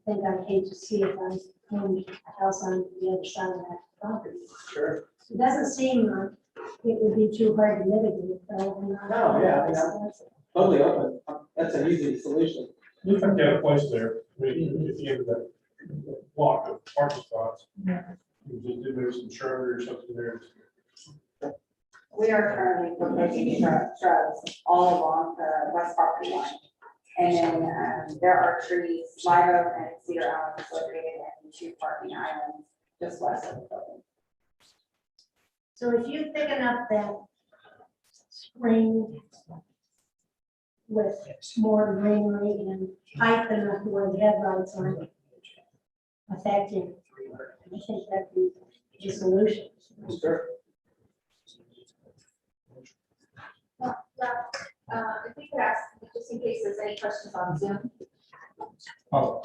Speaker 7: I think I'd hate to see if I owned a house on the other side of that property.
Speaker 13: Sure.
Speaker 7: It doesn't seem like it would be too hard to mitigate, though.
Speaker 13: No, yeah, I'm totally open. That's an easy solution.
Speaker 1: You can get a place there, at the end of that block of parking spots. You just do maybe some shrubbery or something there,
Speaker 9: We are currently proposing shrubs all along the west property line. And then there are trees, live oak and cedar islands located in 2 parking islands just west of the building.
Speaker 7: So if you thicken up that screen with more greenery and height enough where the headlights aren't affecting, I think that'd be the solution.
Speaker 13: Sure.
Speaker 4: If we could ask, just in case there's any questions on Zoom.
Speaker 5: Oh.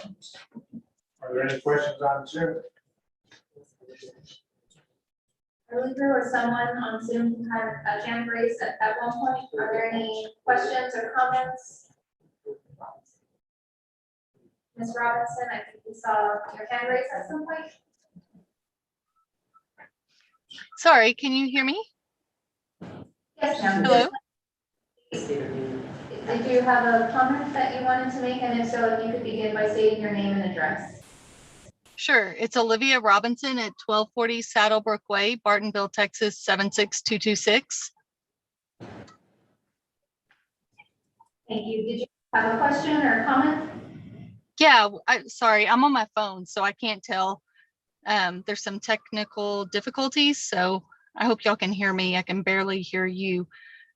Speaker 5: Are there any questions on Zoom?
Speaker 4: I believe there was someone on Zoom who had a hand raised at one point. Are there any questions or comments? Ms. Robinson, I think we saw your hand raised at some point.
Speaker 12: Sorry, can you hear me?
Speaker 4: Yes, ma'am.
Speaker 12: Hello?
Speaker 4: Did you have a comment that you wanted to make? And if so, if you could begin by stating your name and address.
Speaker 12: Sure. It's Olivia Robinson at 1240 Saddlebrook Way, Bartonville, Texas, 76226.
Speaker 4: Thank you. Did you have a question or a comment?
Speaker 12: Yeah, sorry, I'm on my phone, so I can't tell. There's some technical difficulties, so I hope y'all can hear me. I can barely hear you.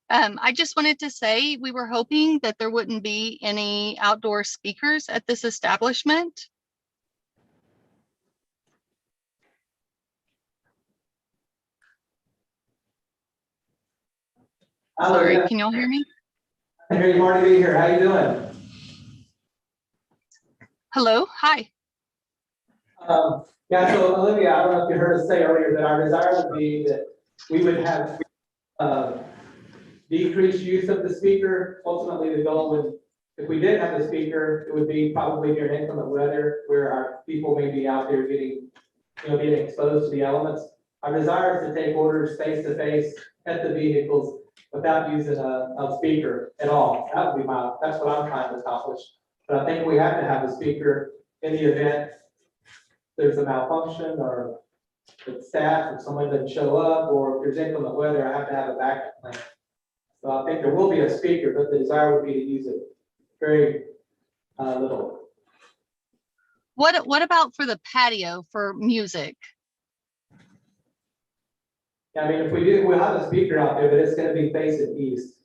Speaker 12: I just wanted to say we were hoping that there wouldn't be any outdoor speakers at this establishment. Sorry, can y'all hear me?
Speaker 13: I hear you, Marty B here. How you doing?
Speaker 12: Hello, hi.
Speaker 13: Yeah, so Olivia, I don't know if you heard us say earlier that our desire would be that we would have decreased use of the speaker. Ultimately, the goal would, if we did have the speaker, it would be probably during inclement weather where our people may be out there getting exposed to the elements. Our desire is to take orders face to face at the vehicles without using a speaker at all. That would be that's what I'm trying to accomplish. But I think we have to have a speaker in the event there's a malfunction or the staff or someone doesn't show up, or if there's inclement weather, I have to have a backup plan. So I think there will be a speaker, but the desire would be to use it very little.
Speaker 12: What about for the patio for music?
Speaker 13: Yeah, I mean, if we do, we'll have a speaker out there, but it's going to be facing east.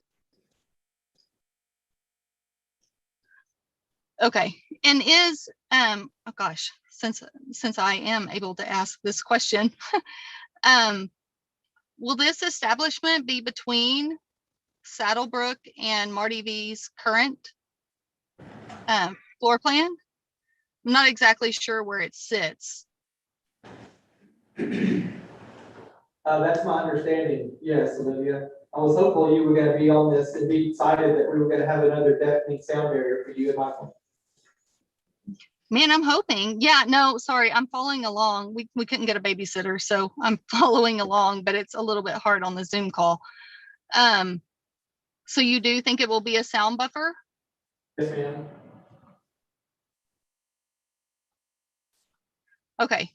Speaker 12: Okay, and is oh gosh, since I am able to ask this question, will this establishment be between Saddlebrook and Marty V's current floor plan? I'm not exactly sure where it sits.
Speaker 13: That's my understanding. Yes, Olivia. I was hopeful you were going to be on this and be excited that we were going to have another deafening sound barrier for you and Michael.
Speaker 12: Man, I'm hoping. Yeah, no, sorry, I'm following along. We couldn't get a babysitter, so I'm following along, but it's a little bit hard on the Zoom call. So you do think it will be a sound buffer?
Speaker 13: Yes, ma'am.
Speaker 12: Okay.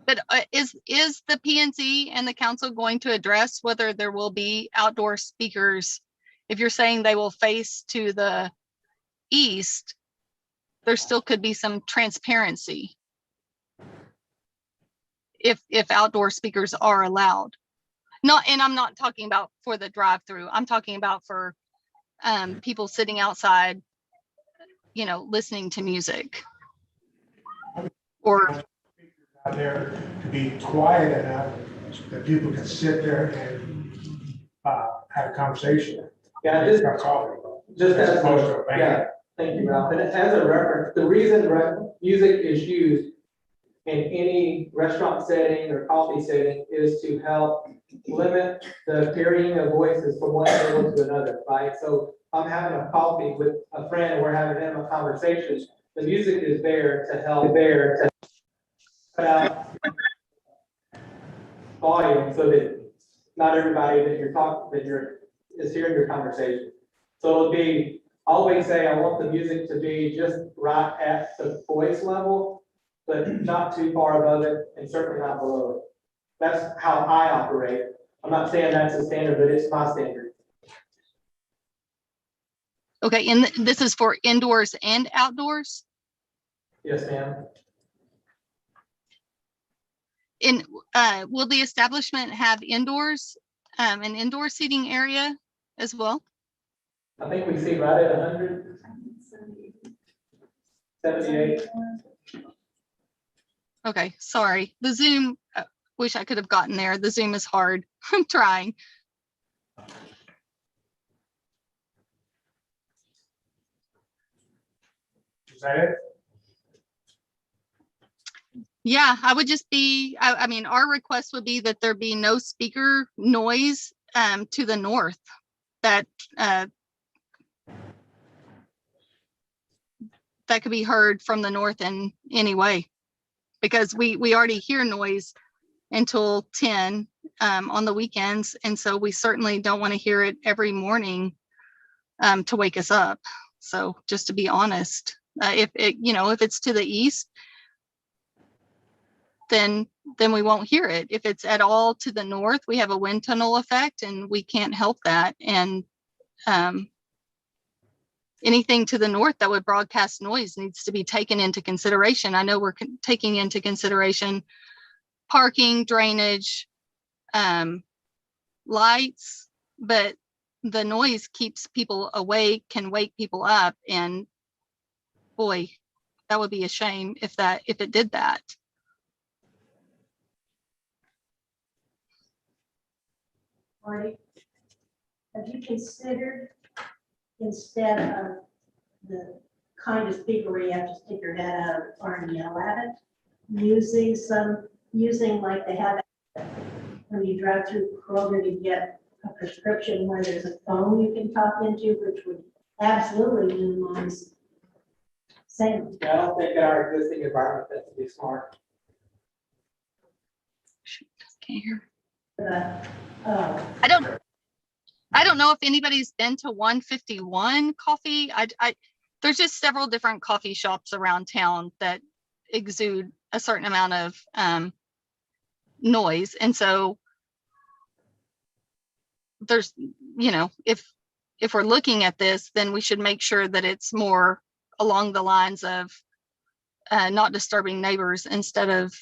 Speaker 12: But is the P&Z and the council going to address whether there will be outdoor speakers? If you're saying they will face to the east, there still could be some transparency if outdoor speakers are allowed. And I'm not talking about for the drive-through. I'm talking about for people sitting outside, listening to music. Or
Speaker 5: Out there to be quiet enough that people can sit there and have a conversation.
Speaker 13: Yeah, just as
Speaker 5: opposed to a band.
Speaker 13: yeah. Thank you, Ralph. And as a reference, the reason music is used in any restaurant setting or coffee setting is to help limit the carrying of voices from one table to another, right? So I'm having a coffee with a friend and we're having a conversation. The music is there to help cut out volume so that not everybody that you're talking, is hearing your conversation. So it'll be, I always say I want the music to be just right at the voice level, but not too far above it and certainly not below it. That's how I operate. I'm not saying that's the standard, but it's my standard.
Speaker 12: Okay, and this is for indoors and outdoors?
Speaker 13: Yes, ma'am.
Speaker 12: In, will the establishment have indoors, an indoor seating area as well?
Speaker 13: I think we see right at 100, 78.
Speaker 12: Okay, sorry. The Zoom, wish I could have gotten there. The Zoom is hard. I'm trying.
Speaker 5: Is that it?
Speaker 12: Yeah, I would just be, I mean, our request would be that there be no speaker noise to the north that that could be heard from the north in any way. Because we already hear noise until 10 on the weekends. And so we certainly don't want to hear it every morning to wake us up. So just to be honest, if it, you know, if it's to the east, then we won't hear it. If it's at all to the north, we have a wind tunnel effect and we can't help that. And anything to the north that would broadcast noise needs to be taken into consideration. I know we're taking into consideration parking, drainage, lights, but the noise keeps people awake, can wake people up, and boy, that would be a shame if it did that.
Speaker 7: Marty, have you considered, instead of the kind of speaker where you have to stick your head out or and yell at it, using like they have when you drive through Kroger to get a prescription where there's a phone you can talk into, which would absolutely minimize sound.
Speaker 13: Yeah, I don't think in our existing environment that would be smart.
Speaker 12: Can't hear.
Speaker 7: Oh,
Speaker 12: I don't know if anybody's been to 151 Coffee. There's just several different coffee shops around town that exude a certain amount of noise. And so there's, you know, if we're looking at this, then we should make sure that it's more along the lines of not disturbing neighbors instead of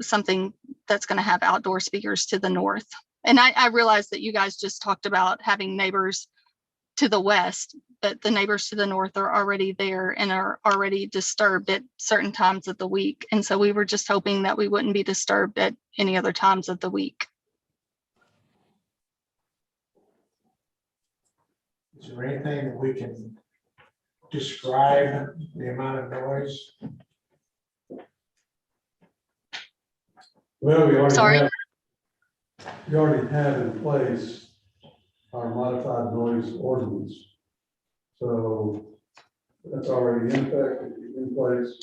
Speaker 12: something that's going to have outdoor speakers to the north. And I realize that you guys just talked about having neighbors to the west, but the neighbors to the north are already there and are already disturbed at certain times of the week. And so we were just hoping that we wouldn't be disturbed at any other times of the week.
Speaker 5: Is there anything that we can describe the amount of noise?
Speaker 11: Well,
Speaker 12: Sorry.
Speaker 11: We already have in place our modified noise ordinance. So that's already in effect, in place.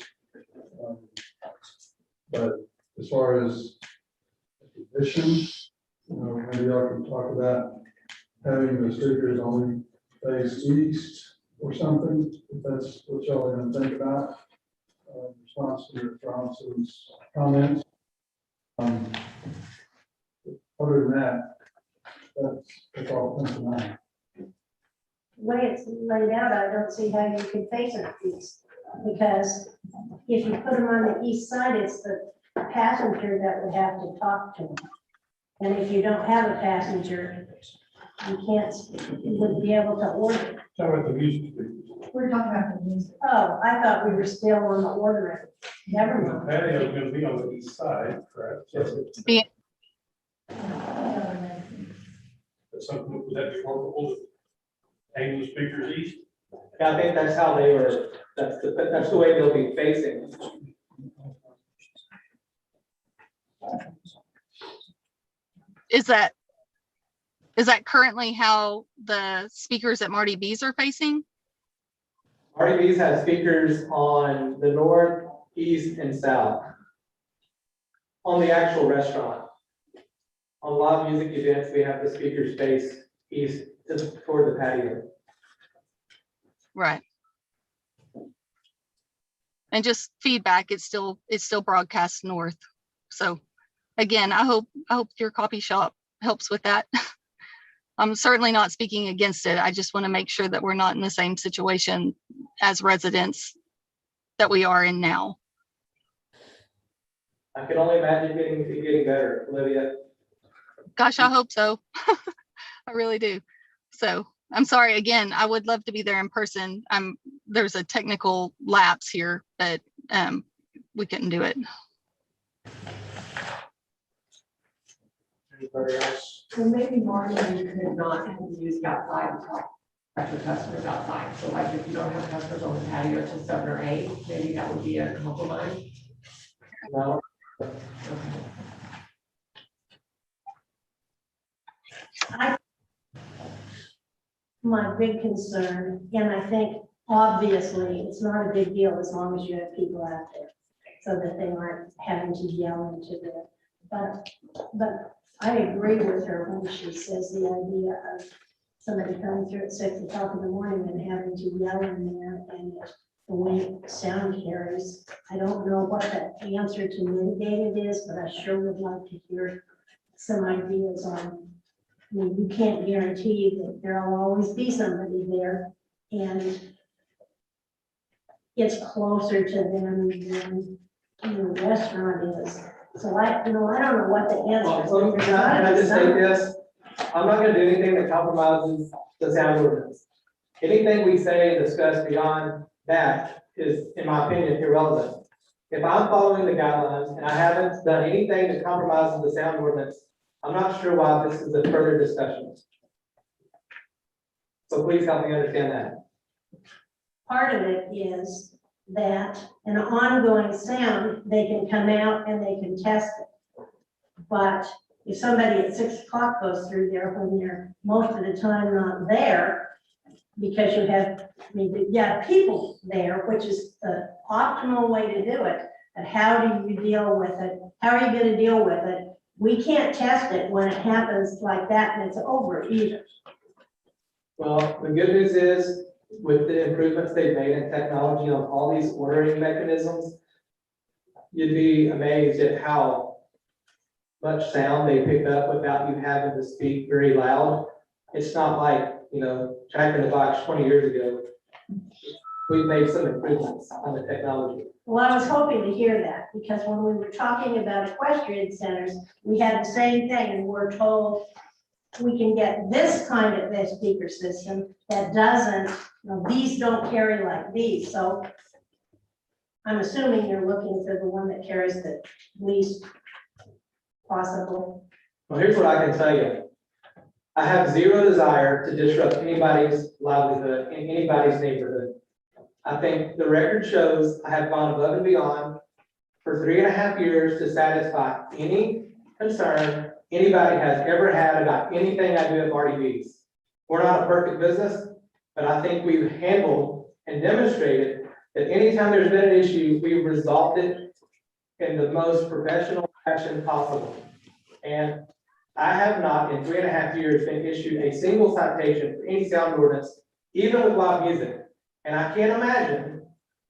Speaker 11: But as far as additions, maybe I can talk about having the speakers only face east or something, if that's what y'all are gonna think about. Response to Johnson's comments. Other than that, that's all comes to mind.
Speaker 7: the way it's laid out, I don't see how you can face it east. Because if you put them on the east side, it's the passenger that would have to talk to them. And if you don't have a passenger, you wouldn't be able to order.
Speaker 1: Talk about the music.
Speaker 7: We're talking about the music. Oh, I thought we were still on the ordering. Never
Speaker 1: The
Speaker 7: mind.
Speaker 1: patio is gonna be on the east side, correct?
Speaker 12: Be-
Speaker 1: That's something, would that be workable? Hang the speakers east?
Speaker 13: Yeah, I think that's how they were, that's the way they'll be facing.
Speaker 12: Is that currently how the speakers at Marty B's are facing?
Speaker 13: Marty B's has speakers on the north, east, and south. On the actual restaurant. On live music events, we have the speakers face east toward the patio.
Speaker 12: Right. And just feedback, it's still broadcast north. So again, I hope your coffee shop helps with that. I'm certainly not speaking against it. I just want to make sure that we're not in the same situation as residents that we are in now.
Speaker 13: I can only imagine getting better, Olivia.
Speaker 12: Gosh, I hope so. I really do. So I'm sorry again. I would love to be there in person. There's a technical lapse here, but we couldn't do it.
Speaker 13: Anybody else?
Speaker 10: Well, maybe Marty, you could not have used outside and talk to your customers outside. So like if you don't have customers on the patio till 7 or 8, maybe that would be a compromise.
Speaker 13: No.
Speaker 10: Okay.
Speaker 7: My big concern, and I think obviously it's not a big deal as long as you have people out there so that they aren't having to yell into the, but I agree with her when she says the idea of somebody coming through at 6 o'clock in the morning and having to yell in there and the way sound carries. I don't know what the answer to mitigate it is, but I sure would like to hear some ideas on. I mean, you can't guarantee that there'll always be somebody there, and it's closer to them than the restaurant is. So I don't know what the answer is.
Speaker 13: Well, can I just say this? I'm not gonna do anything that compromises the sound ordinance. Anything we say and discuss beyond that is, in my opinion, irrelevant. If I'm following the guidelines and I haven't done anything that compromises the sound ordinance, I'm not sure why this is a further discussion. So please help me understand that.
Speaker 7: Part of it is that an ongoing sound, they can come out and they can test it. But if somebody at 6 o'clock goes through there when they're most of the time not there, because you have, people there, which is the optimal way to do it, but how do you deal with it? How are you gonna deal with it? We can't test it when it happens like that and it's over either.
Speaker 13: Well, the good news is, with the improvements they've made in technology on all these ordering mechanisms, you'd be amazed at how much sound they pick up without you having to speak very loud. It's not like, Jack in the Box 20 years ago. We've made some improvements on the technology.
Speaker 7: Well, I was hoping to hear that, because when we were talking about equestrian centers, we had the same thing, and we're told we can get this kind of a speaker system that doesn't, these don't carry like these, so I'm assuming you're looking for the one that carries the least possible.
Speaker 13: Well, here's what I can tell you. I have zero desire to disrupt anybody's livelihood in anybody's neighborhood. I think the record shows I have gone above and beyond for 3.5 years to satisfy any concern anybody has ever had about anything I do at Marty B's. We're not a perfect business, but I think we've handled and demonstrated that anytime there's been an issue, we've resolved it in the most professional fashion possible. And I have not in 3.5 years been issued a single citation for any sound ordinance, even with loud music. And I can't imagine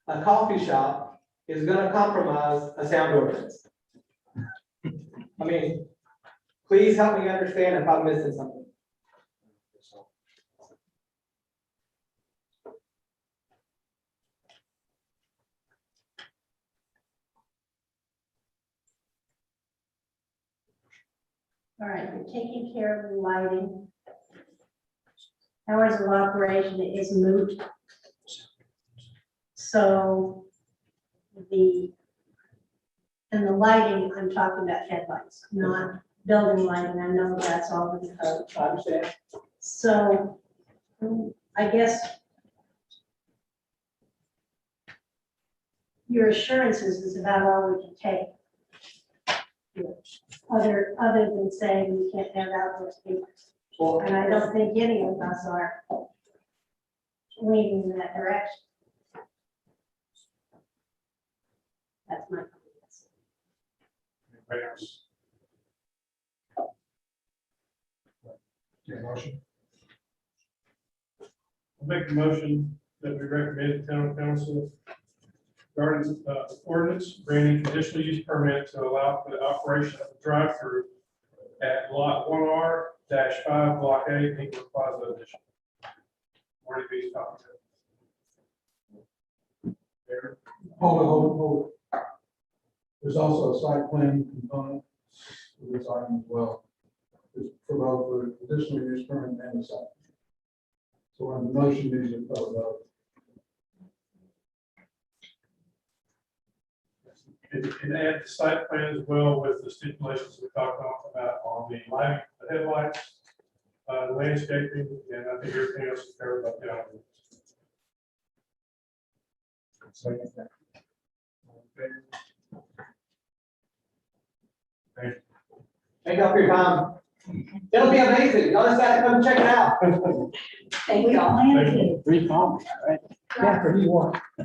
Speaker 13: a coffee shop is gonna compromise a sound ordinance. I mean, please help me understand if I'm missing something.
Speaker 7: All right, you're taking care of the lighting. Hours of operation is moot. So the lighting, I'm talking about headlights, not building lighting. I know that's all in the code.
Speaker 13: I understand.
Speaker 7: So I guess your assurances is about all we can take. Other than saying we can't have outdoor speakers.
Speaker 13: Well,
Speaker 7: And I don't think any of us are leaning in that direction. That's my comments.
Speaker 5: Anybody else? Motion?
Speaker 1: I'll make the motion that we recommend to town council regarding ordinance granting conditional use permit to allow for the operation of a drive-through at lot 1R-5 Block A, Inglewood Plaza Edition. Morning, please, talk to. There.
Speaker 11: Hold it. There's also a site plan component to this item as well. It's for both the additional use permit and the site. So on the motion, these are both.
Speaker 1: And add the site plan as well with the stipulations we talked about on the lighting, the headlights, landscaping, and I think everything else is covered by the other.
Speaker 5: Second.
Speaker 13: Thank you all for your time. It'll be amazing. Y'all just gotta come check it out.
Speaker 9: Thank you all.
Speaker 8: Three comments, right?
Speaker 13: Yeah, for you want.
Speaker 4: I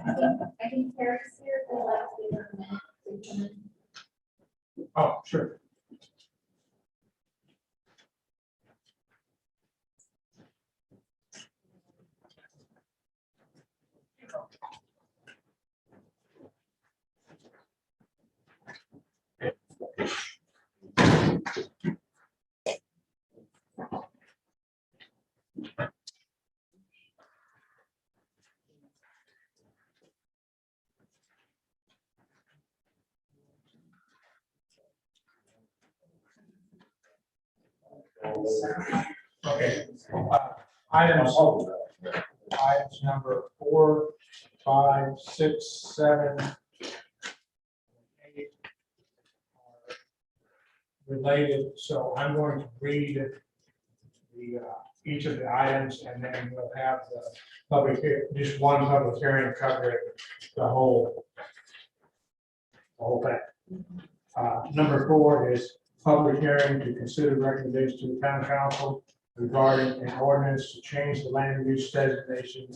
Speaker 4: think Terry's here, if you'd like to give her a minute to come in.
Speaker 5: Oh, sure. Okay. Items number 4, 5, 6, 7, 8 are related, so I'm going to read the each of the items, and then we'll have the public, just one public hearing covering the whole thing. Number 4 is public hearing to consider recommendations to the town council regarding an ordinance to change the land use designation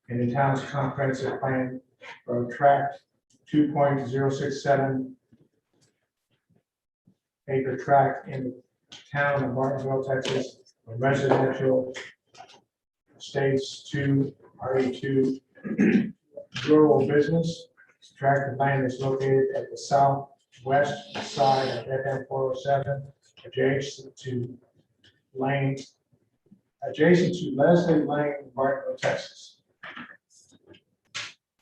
Speaker 5: in the town's comprehensive plan for tract 2.067 acre tract in the town of Martinsville, Texas, from residential estates to RE2 rural business. This tract of land is located at the southwest side of FM 407, adjacent to Leslie Lane, Martinsville, Texas.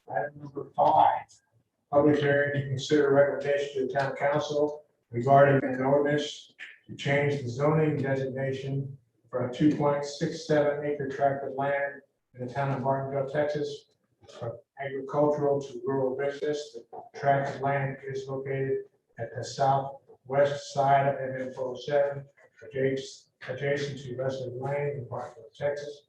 Speaker 5: Item number 5, public hearing to consider recommendation to the town council regarding an ordinance to change the zoning designation for a 2.67 acre tract of land in the town of Martinsville, Texas, from agricultural to rural business. The tract of land is located at the southwest side of FM 407, adjacent to Leslie Lane in Martinsville, Texas.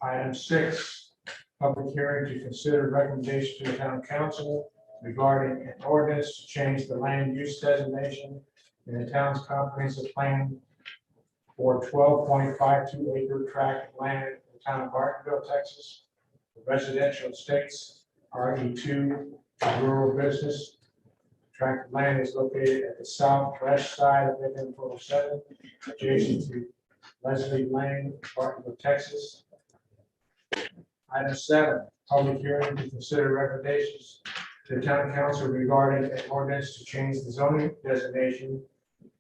Speaker 5: Item 6, public hearing to consider recommendation to the town council regarding an ordinance to change the land use designation in the town's comprehensive plan for 12.52 acre tract of land in the town of Martinsville, Texas, for residential estates, RE2, rural business. Tract of land is located at the southwest side of FM 407, adjacent to Leslie Lane, Martinsville, Texas. Item 7, public hearing to consider recommendations to the town council regarding an ordinance to change the zoning designation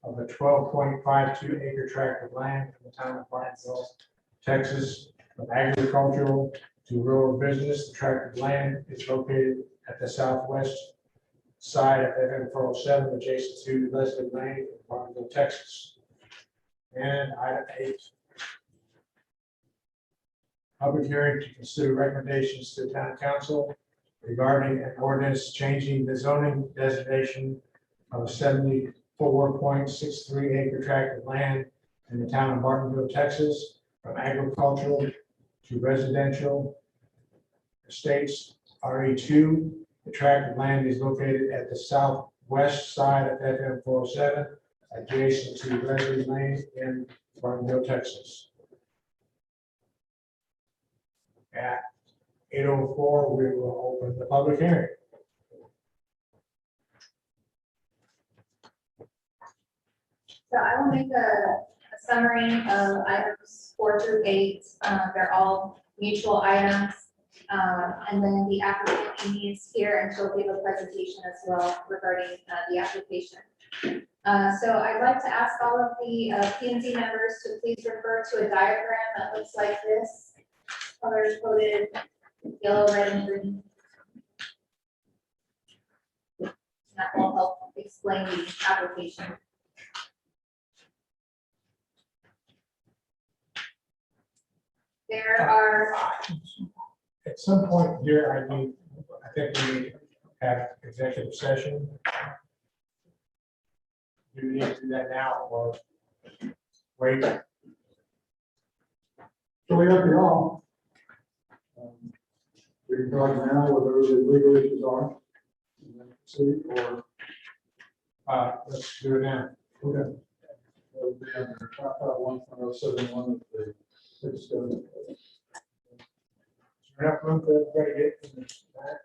Speaker 5: of a 12.52 acre tract of land in the town of Martinsville, Texas, from agricultural to rural business. The tract of land is located at the southwest side of FM 407, adjacent to Leslie Lane in Martinsville, Texas. And item 8, public hearing to consider recommendations to the town council regarding an ordinance changing the zoning designation of a 74.63 acre tract of land in the town of Martinsville, Texas, from agricultural to residential estates, RE2. The tract of land is located at the southwest side of FM 407, adjacent to Leslie Lane in Martinsville, Texas. At 8:04, we will open the public hearing.
Speaker 4: So I will make a summary of items 4 through 8. They're all mutual items. And then the applicant Amy is here and she'll give a presentation as well regarding the application. So I'd like to ask all of the P&Z members to please refer to a diagram that looks like this. Colors coded, yellow, red, and green. That will help explain the application. There are,
Speaker 5: At some point here, I think we need to have executive session. Do we need to do that now or wait?
Speaker 11: So we have to all. We can talk now, whatever the legal issues are. And then proceed, or,
Speaker 5: Let's do it now.
Speaker 11: okay. That would be under 1.071 of the sixth code.
Speaker 5: Enough room for everybody to get in this back?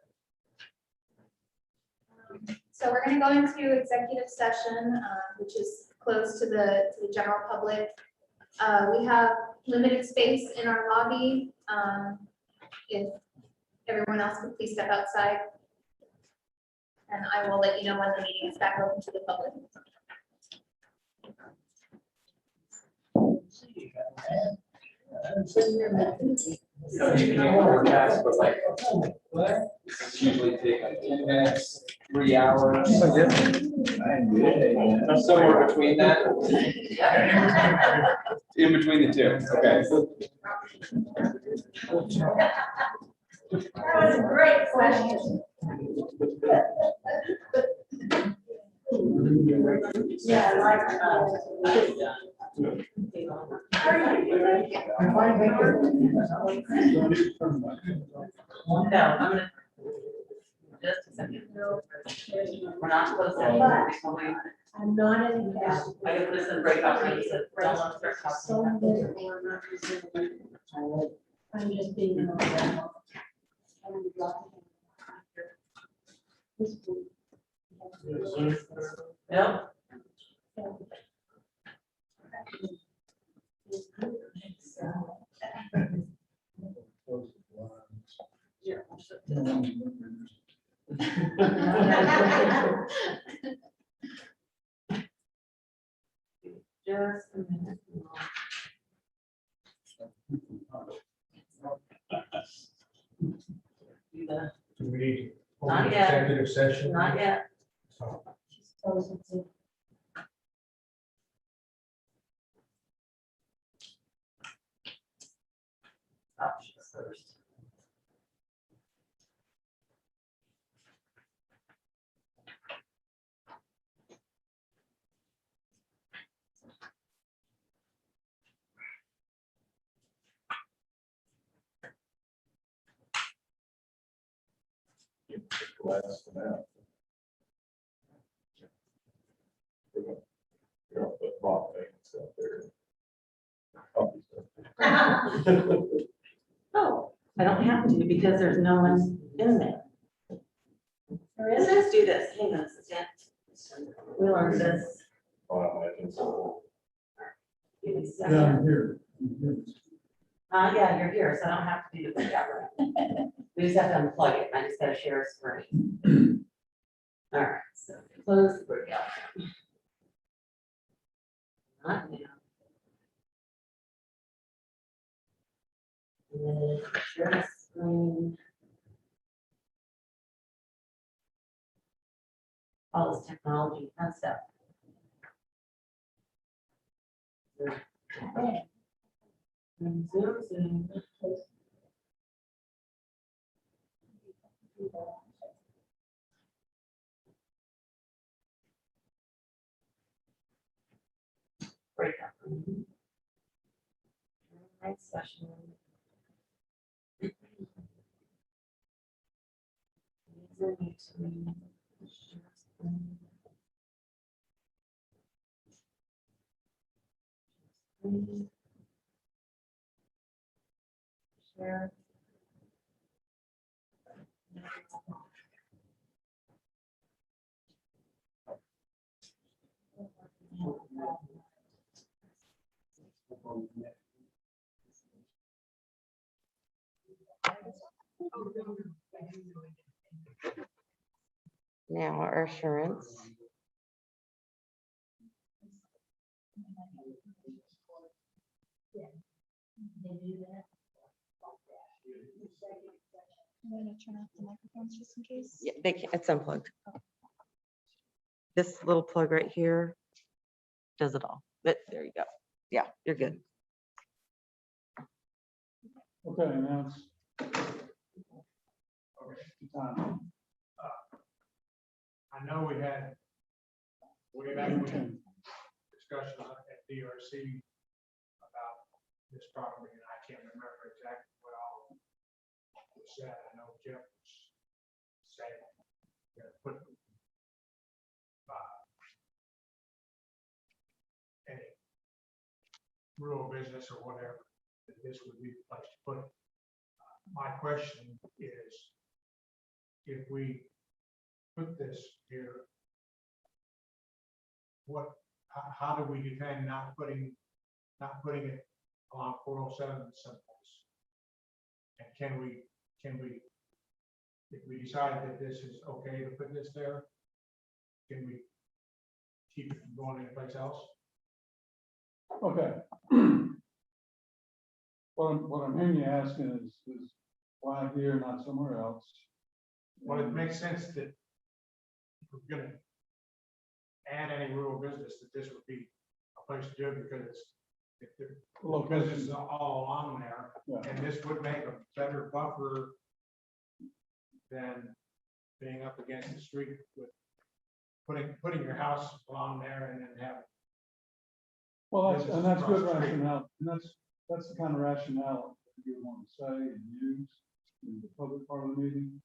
Speaker 4: so we're gonna go into executive session, which is closed to the general public. We have limited space in our lobby. If everyone else could please step outside. And I will let you know when the meeting is back open to the public.
Speaker 14: Usually take like 10 minutes, 3 hours. Somewhere between that. In between the two, okay.
Speaker 7: That was a great question. Yeah, I like
Speaker 10: No, I'm gonna. Just a second. We're not supposed to.
Speaker 7: I'm not in the cast.
Speaker 10: I get this in breakout rooms. So don't want to start talking.
Speaker 7: So many more represented. I'm just being.
Speaker 10: Yep. Just a minute. Do the-
Speaker 5: Do we need to
Speaker 10: Not
Speaker 5: open
Speaker 10: yet.
Speaker 5: executive session?
Speaker 10: Not yet.
Speaker 5: So,
Speaker 10: Options first.
Speaker 8: Last for now. You know, put rock things out there.
Speaker 10: Oh, I don't have to because there's no one in there. Let's do this. Hang on a second. We learned this. Give me a second.
Speaker 11: Down here.
Speaker 10: Yeah, you're here, so I don't have to do the breakout room. We just have to unplug it. I just gotta share a screen. All right, so close the breakout room. Not now. And then share the screen. All this technology and stuff. And zoom. Breakout room. Right session. Share. Now our assurance.
Speaker 12: I'm gonna turn off the microphones just in case.
Speaker 10: Yeah, they can, it's unplugged. This little plug right here does it all. But there you go. Yeah, you're good.
Speaker 11: Okay, now it's time.
Speaker 5: I know we had way back when discussion at DRC about this property, and I can't remember exactly what all was said. I know Jeff was saying, put any rural business or whatever, that this would be the place to put it. My question is, if we put this here, how do we defend not putting it along 407 someplace? And can we, if we decide that this is okay to put this there, can we keep it from going anyplace else?
Speaker 11: Okay. What I'm hearing you asking is why here, not somewhere else?
Speaker 5: Well, it makes sense that if we're gonna add any rural business, that this would be a place to do it, because if the business is all along there,
Speaker 11: Yeah.
Speaker 5: and this would make a better buffer than being up against the street with putting your house along there and then have.
Speaker 11: Well,
Speaker 5: Business
Speaker 11: that's good
Speaker 5: across the street.
Speaker 11: rationale, and that's the kind of rationale that you want to say and use in the public part of the meeting.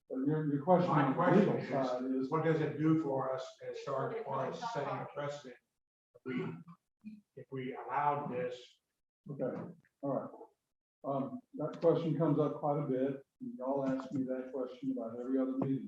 Speaker 11: But your question
Speaker 5: My
Speaker 11: on the
Speaker 5: question
Speaker 11: legal side is,
Speaker 5: what does it do for us as far as setting a precedent? If we allowed this,
Speaker 11: okay, all right. That question comes up quite a bit. Y'all ask me that question about every other meeting.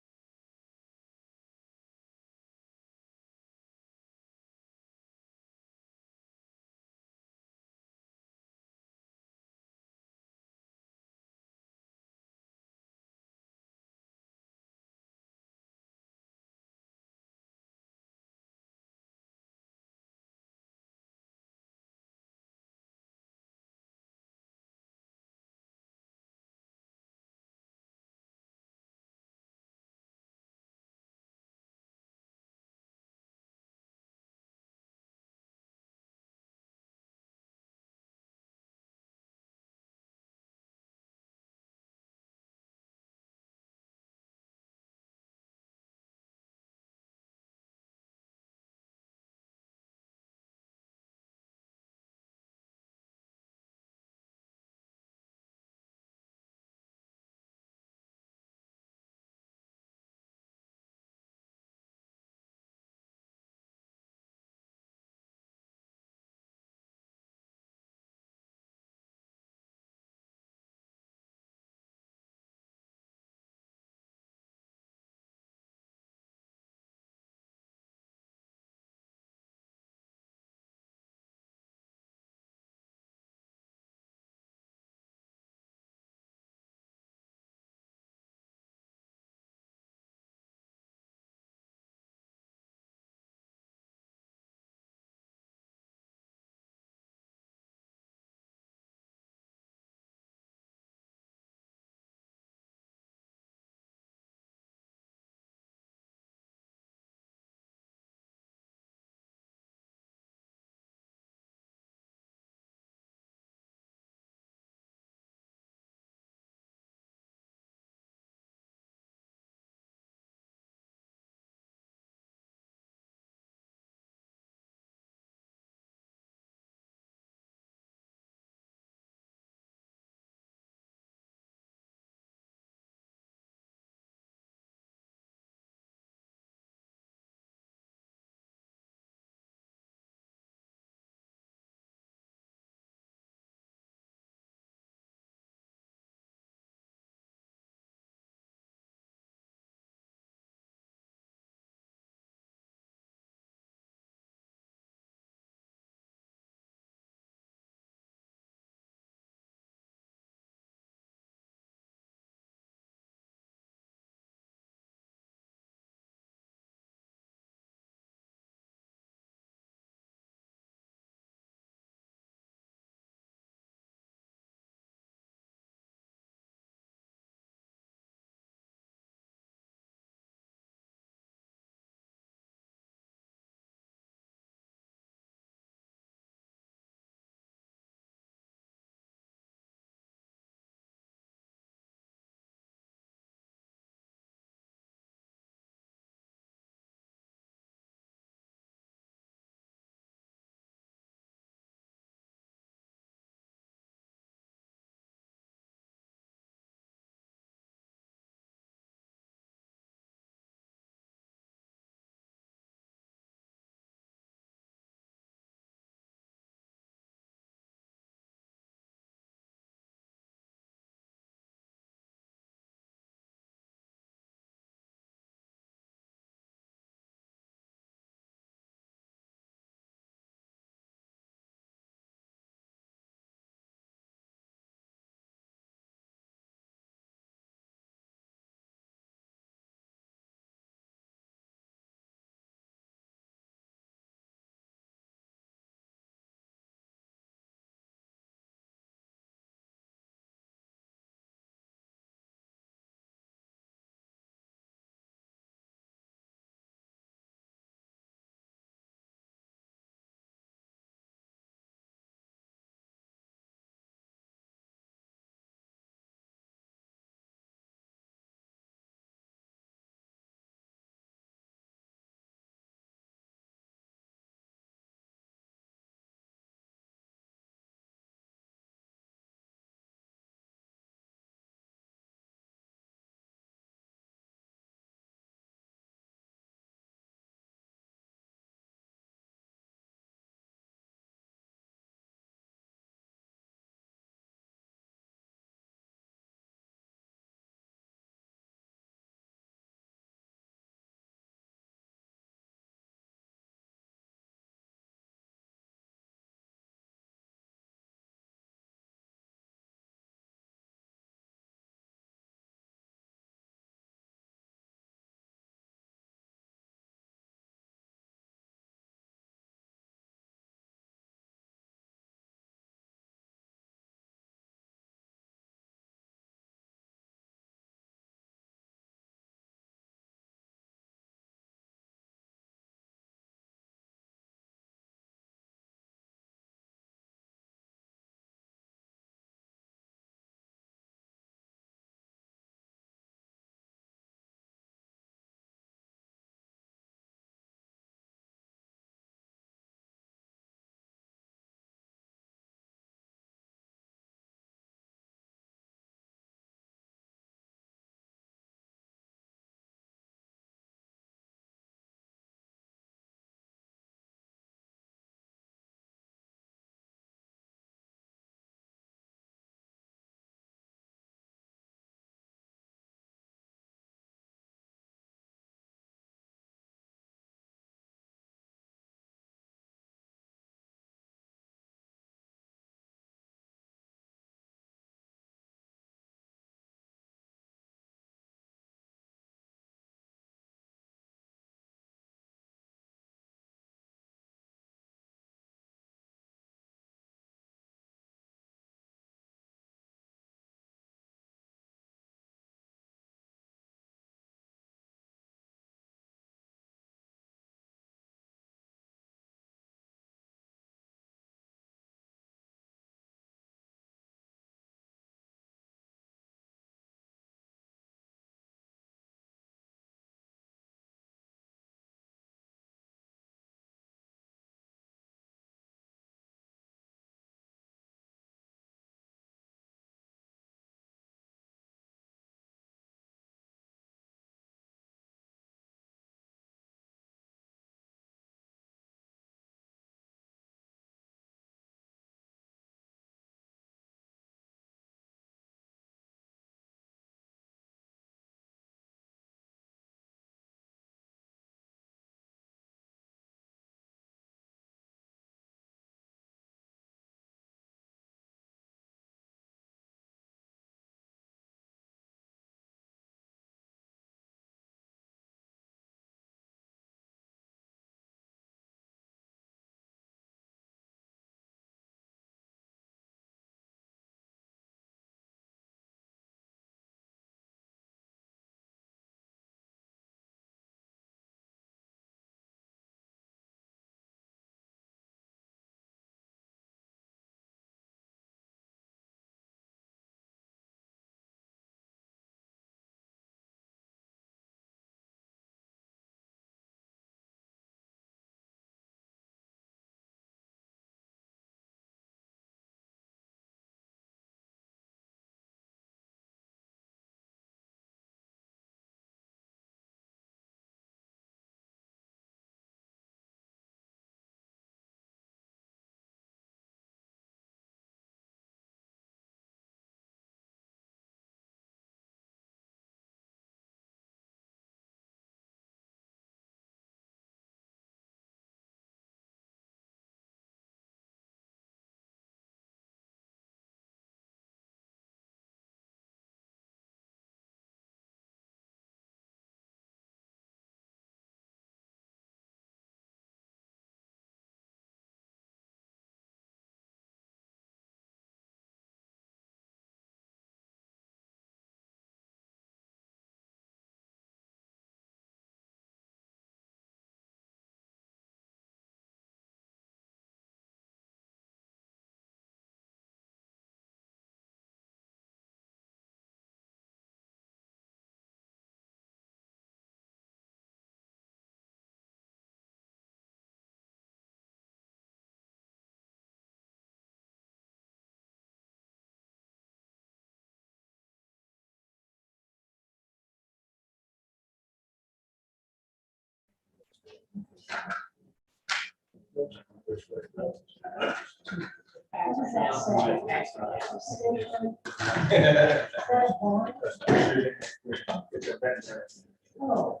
Speaker 7: Oh.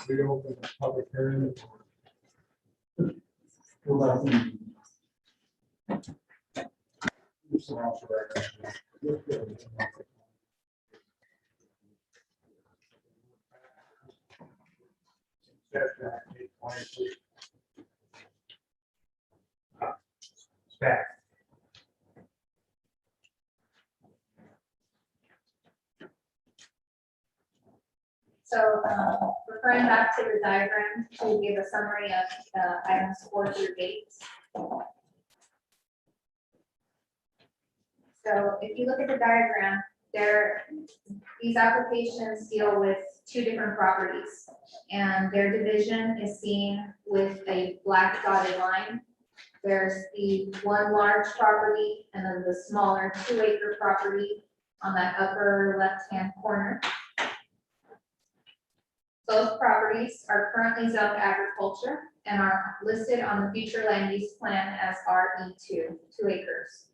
Speaker 5: We open the public hearing.
Speaker 11: Go back and-
Speaker 5: Staff.
Speaker 4: So, referring back to the diagram to give a summary of items 4 through 8. So if you look at the diagram, these applications deal with 2 different properties. And their division is seen with a black dotted line. There's the one large property and then the smaller 2-acre property on that upper left-hand corner. Both properties are currently zoned agriculture and are listed on the future land use plan as RE2, 2 acres.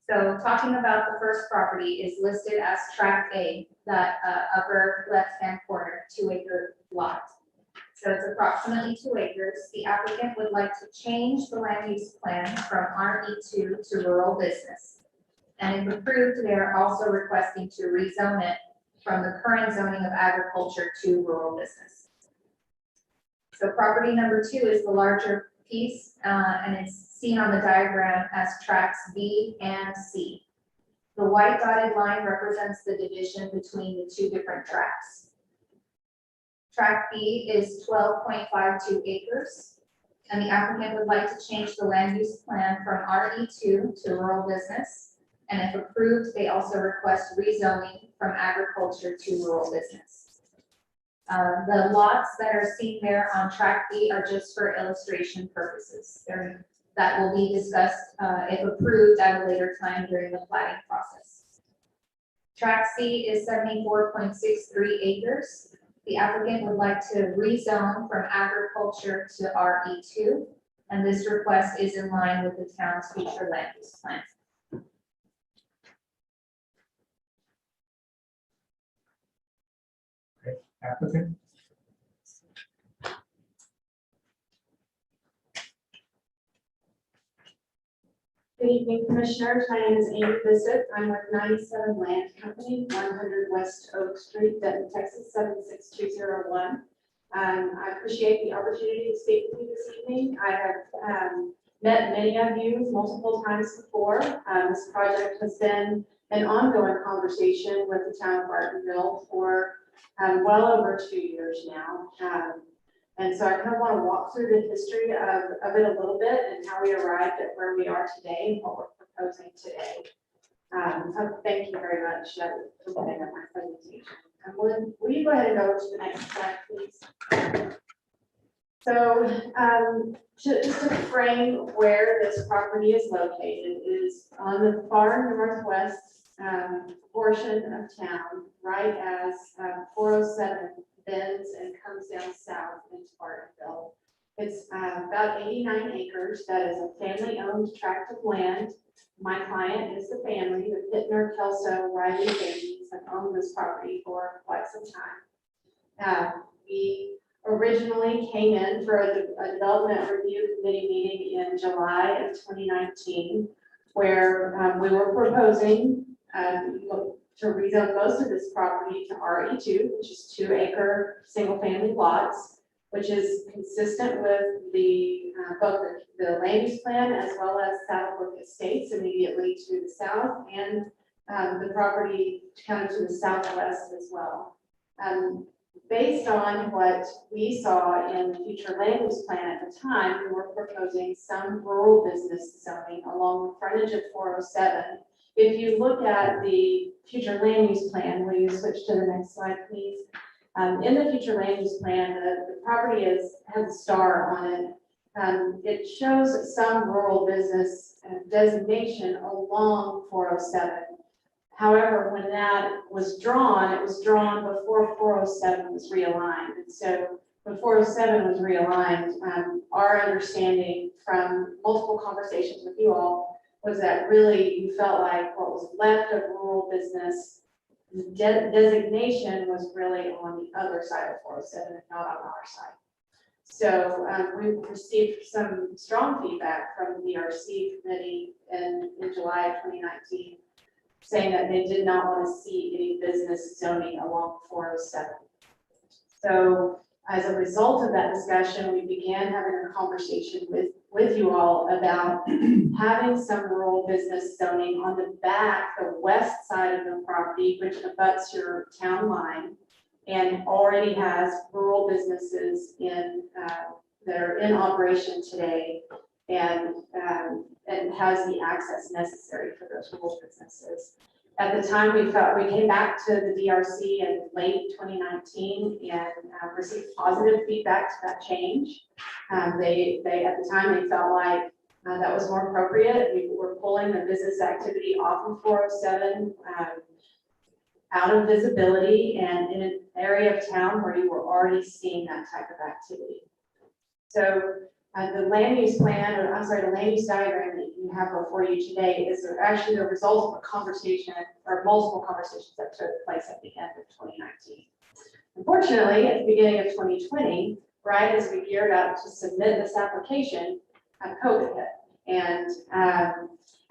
Speaker 4: So talking about the first property is listed as tract A, that upper left-hand corner, 2-acre lot. So it's approximately 2 acres. The applicant would like to change the land use plan from RE2 to rural business. And if approved, they are also requesting to rezone it from the current zoning of agriculture to rural business. So property number 2 is the larger piece, and it's seen on the diagram as tracts B and C. The white dotted line represents the division between the 2 different tracts. Tract B is 12.52 acres, and the applicant would like to change the land use plan from RE2 to rural business. And if approved, they also request rezoning from agriculture to rural business. The lots that are seen there on tract B are just for illustration purposes. That will be discussed if approved at a later time during the planning process. Tract C is 74.63 acres. The applicant would like to rezone from agriculture to RE2, and this request is in line with the town's future land use plan.
Speaker 5: Applicant.
Speaker 15: Good evening, Commissioners. My name is Amy Bissett. I'm with 97 Land Company, 100 West Oak Street, Denton, Texas, 76201. I appreciate the opportunity to speak with you this evening. I have met many of you multiple times before. This project has been an ongoing conversation with the town of Bartonville for well over 2 years now. And so I kind of want to walk through the history of it a little bit and how we arrived at where we are today and what we're proposing today. So thank you very much for putting up my presentation. Will you go ahead and go to the next slide, please? So just to frame where this property is located is on the far northwest portion of town, right as 407 bends and comes down south into Bartonville. It's about 89 acres. That is a family-owned tract of land. My client is the family, the Pittner, Kelso, Riley families have owned this property for quite some time. We originally came in for a development review committee meeting in July of 2019, where we were proposing to rezone most of this property to RE2, which is 2-acre single-family lots, which is consistent with the both the land use plan as well as Saddlebrook Estates immediately to the south, and the property kind of to the southwest as well. Based on what we saw in the future land use plan at the time, we were proposing some rural business zoning along the frontage of 407 if you look at the future land use plan, will you switch to the next slide, please? In the future land use plan, the property has a star on it. It shows some rural business designation along 407. However, when that was drawn, it was drawn before 407 was realigned. And so when 407 was realigned, our understanding from multiple conversations with you all was that really you felt like what was left of rural business, the designation was really on the other side of 407 and not on our side. So we received some strong feedback from the DRC committee in July of 2019, saying that they did not want to see any business zoning along 407. So as a result of that discussion, we began having a conversation with you all about having some rural business zoning on the back, the west side of the property, which abuts your town line and already has rural businesses that are in operation today and has the access necessary for those rural businesses. At the time, we came back to the DRC in late 2019 and received positive feedback to that change. They at the time, they felt like that was more appropriate. We were pulling the business activity off of 407, out of visibility and in an area of town where you were already seeing that type of activity. So the land use plan, or I'm sorry, the land use diagram that you have before you today is actually the result of a conversation or multiple conversations that took place at the end of 2019. Unfortunately, at the beginning of 2020, right as we geared up to submit this application, COVID hit. And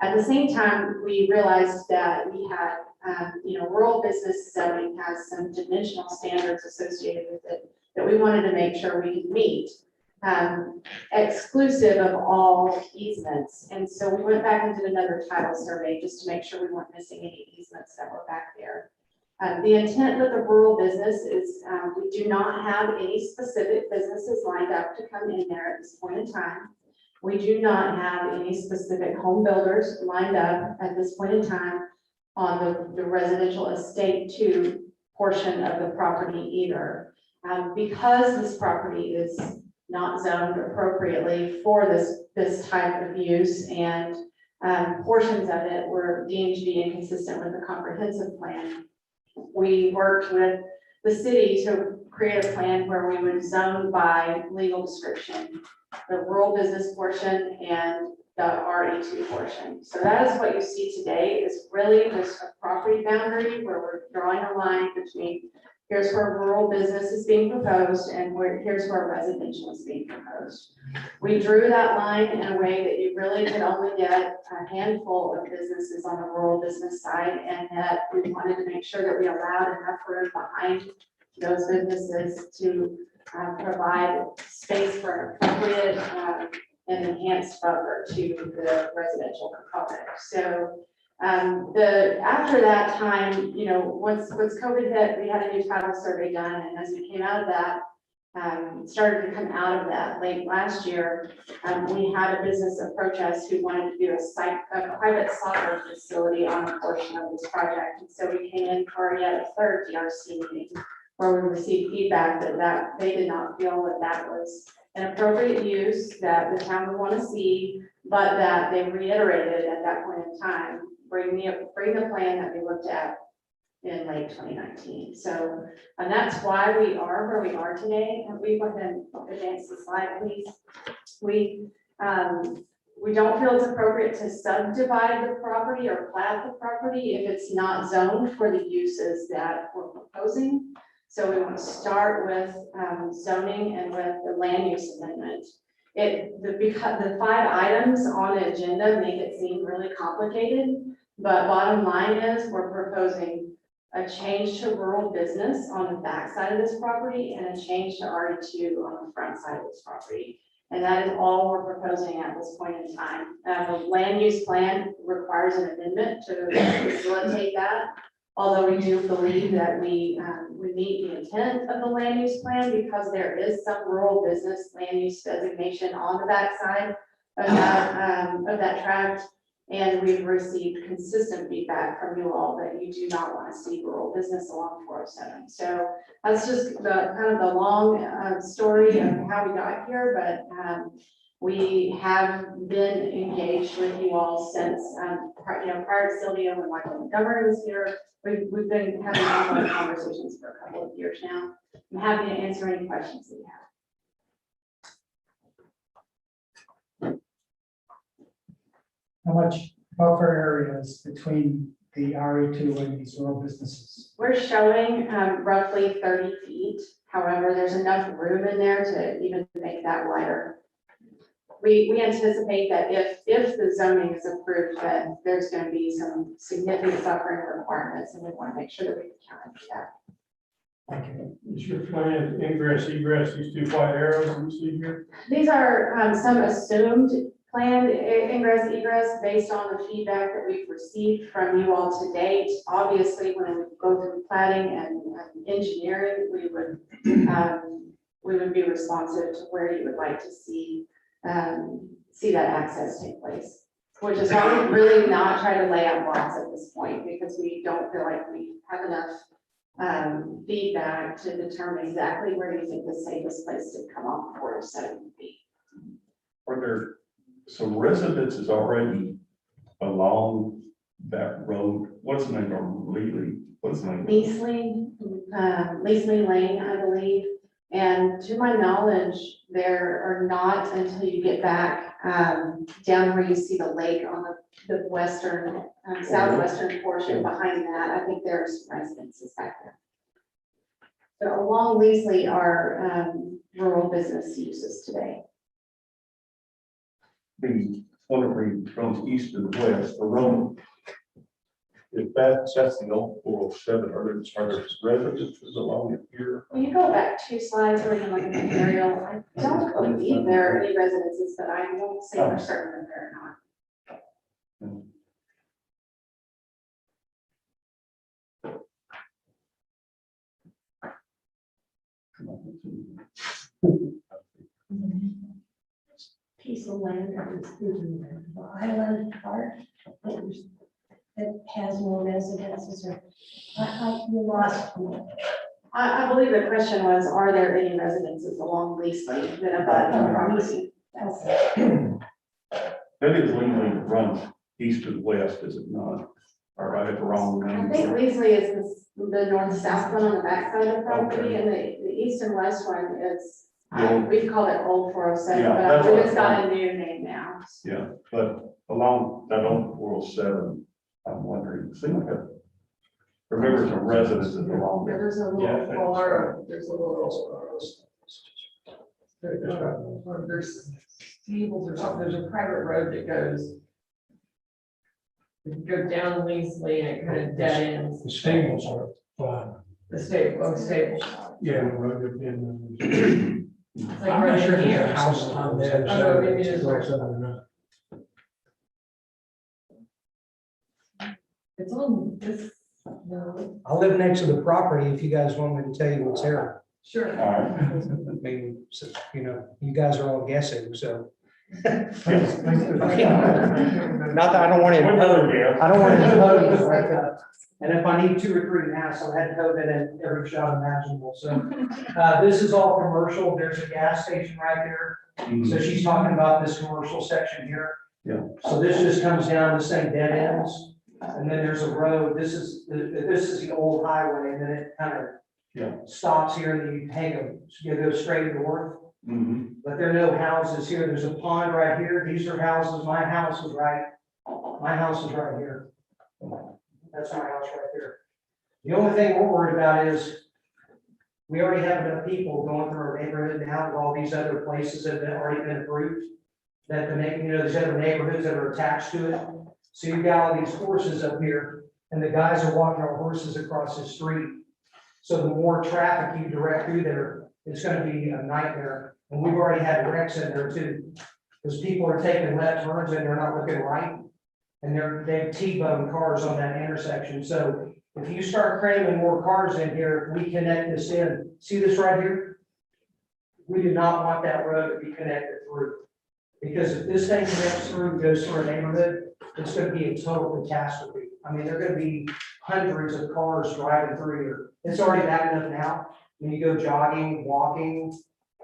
Speaker 15: at the same time, we realized that we had, rural business zoning has some dimensional standards associated with it that we wanted to make sure we could meet. Exclusive of all easements. And so we went back and did another title survey just to make sure we weren't missing any easements that were back there. The intent with the rural business is we do not have any specific businesses lined up to come in there at this point in time. We do not have any specific home builders lined up at this point in time on the residential estate 2 portion of the property either. Because this property is not zoned appropriately for this type of use, and portions of it were deemed to be inconsistent with the comprehensive plan. We worked with the city to create a plan where we would zone by legal description, the rural business portion and the RE2 portion. So that is what you see today is really just a property boundary where we're drawing a line between here's where rural business is being proposed and here's where residential is being proposed. We drew that line in a way that you really could only get a handful of businesses on the rural business side, and that we wanted to make sure that we allowed enough room behind those businesses to provide space for an appropriate and enhanced buffer to the residential component. So after that time, once COVID hit, we had a new title survey done, and as we came out of that, started to come out of that late last year, we had a business approach us who wanted to do a private soccer facility on a portion of this project. And so we came in for yet a third DRC meeting where we received feedback that they did not feel that was an appropriate use that the town would want to see, but that they reiterated at that point in time, bring the plan that we looked at in late 2019. So, and that's why we are where we are today. And we want to advance the slide, please. We don't feel it's appropriate to subdivide the property or plat the property if it's not zoned for the uses that we're proposing. So we want to start with zoning and with the land use amendment. Because the 5 items on the agenda make it seem really complicated, but bottom line is we're proposing a change to rural business on the back side of this property and a change to RE2 on the front side of this property. And that is all we're proposing at this point in time. The land use plan requires an amendment to facilitate that. Although we do believe that we meet the intent of the land use plan because there is some rural business land use designation on the backside of that tract. And we've received consistent feedback from you all that you do not want to see rural business along 407. So that's just the kind of the long story of how we got here, but we have been engaged with you all since, prior to Sylvia, when Michael Montgomery was here. We've been having ongoing conversations for a couple of years now. I'm happy to answer any questions that you have.
Speaker 16: How much buffer areas between the RE2 and these rural businesses?
Speaker 15: We're showing roughly 30 feet. However, there's enough room in there to even make that wider. We anticipate that if the zoning is approved, that there's going to be some significant buffering requirements, and we want to make sure that we can account for that.
Speaker 16: Thank you.
Speaker 1: Is your plan ingress, egress, these two white arrows you see here?
Speaker 15: These are some assumed planned ingress egress based on the feedback that we've received from you all to date. Obviously, when we go through planning and engineering, we would be responsive to where you would like to see that access take place. Which is why we really not try to lay out lots at this point, because we don't feel like we have enough feedback to determine exactly where you think the safest place to come off 407 would be.
Speaker 8: Are there some residences already along that road? What's the name of Lely? What's the name?
Speaker 15: Leasley Lane, I believe. And to my knowledge, there are not until you get back down where you see the lake on the western, southwestern portion behind that. I think there's residences back there. So along Leasley are rural business uses today.
Speaker 8: The one that runs east and west, the road. If that's the old 407, are there residences along it here?
Speaker 15: When you go back 2 slides where you can look at the aerial, I don't believe there are any residences, but I won't say for certain that there are not.
Speaker 7: Piece of land that is in the island part that has no residences, or you lost me.
Speaker 15: I believe the question was, are there any residences along Leasley that abut the property?
Speaker 8: That is legally runs east and west, is it not? Or I have the wrong
Speaker 15: I
Speaker 8: name.
Speaker 15: think Leasley is the north-south one on the backside of the property, and the east and west one is, we call it Old 407,
Speaker 8: Yeah,
Speaker 15: but I
Speaker 8: that's
Speaker 15: believe
Speaker 8: what
Speaker 15: it's got a new name now.
Speaker 8: Yeah, but along that old 407, I'm wondering, it seems like I remember some residences along there.
Speaker 15: There's a
Speaker 8: Yeah, I
Speaker 15: little
Speaker 8: think
Speaker 15: bar, there's a little. There's stables or something, there's a private road that goes. You go down Leasley and it kind of dead ends.
Speaker 1: The stables are fine.
Speaker 15: The stable.
Speaker 1: Yeah, the road up in.
Speaker 15: It's like
Speaker 16: I'm
Speaker 15: right
Speaker 16: not sure
Speaker 15: in
Speaker 16: if
Speaker 15: here.
Speaker 16: there's a house on there.
Speaker 15: Oh, maybe it is. It's on this, no,
Speaker 16: I live next to the property, if you guys want me to tell you what's there.
Speaker 15: sure.
Speaker 8: All right.
Speaker 16: I mean, so, you know, you guys are all guessing, so. Not that I don't want to impose, I don't want to impose, but, and if I need 2 or 3 masks, I've had COVID in every shot imaginable, so. This is all commercial, there's a gas station right there, so she's talking about this commercial section here.
Speaker 8: Yeah.
Speaker 16: So this just comes down the same dead ends, and then there's a road, this is the old highway, and then it kind of stops here, and you hang them, you go straight north.
Speaker 8: Mm-hmm.
Speaker 16: But there are no houses here. There's a pond right here. These are houses. My house is right here. That's my house right there. The only thing we're worried about is we already have enough people going through our neighborhood now with all these other places that have already been approved. That there's other neighborhoods that are attached to it. So you've got all these horses up here and the guys are walking our horses across the street. So the more traffic you direct through there, it's going to be a nightmare. And we've already had wrecks in there too. Because people are taking left turns and they're not looking right. And they've T-boned cars on that intersection. So if you start cramming more cars in here, we connect this in. See this right here? We do not want that road to be connected through. Because if this thing connects through, goes through a neighborhood, it's gonna be a total catastrophe. I mean, there are gonna be hundreds of cars driving through here. It's already bad enough now. When you go jogging, walking,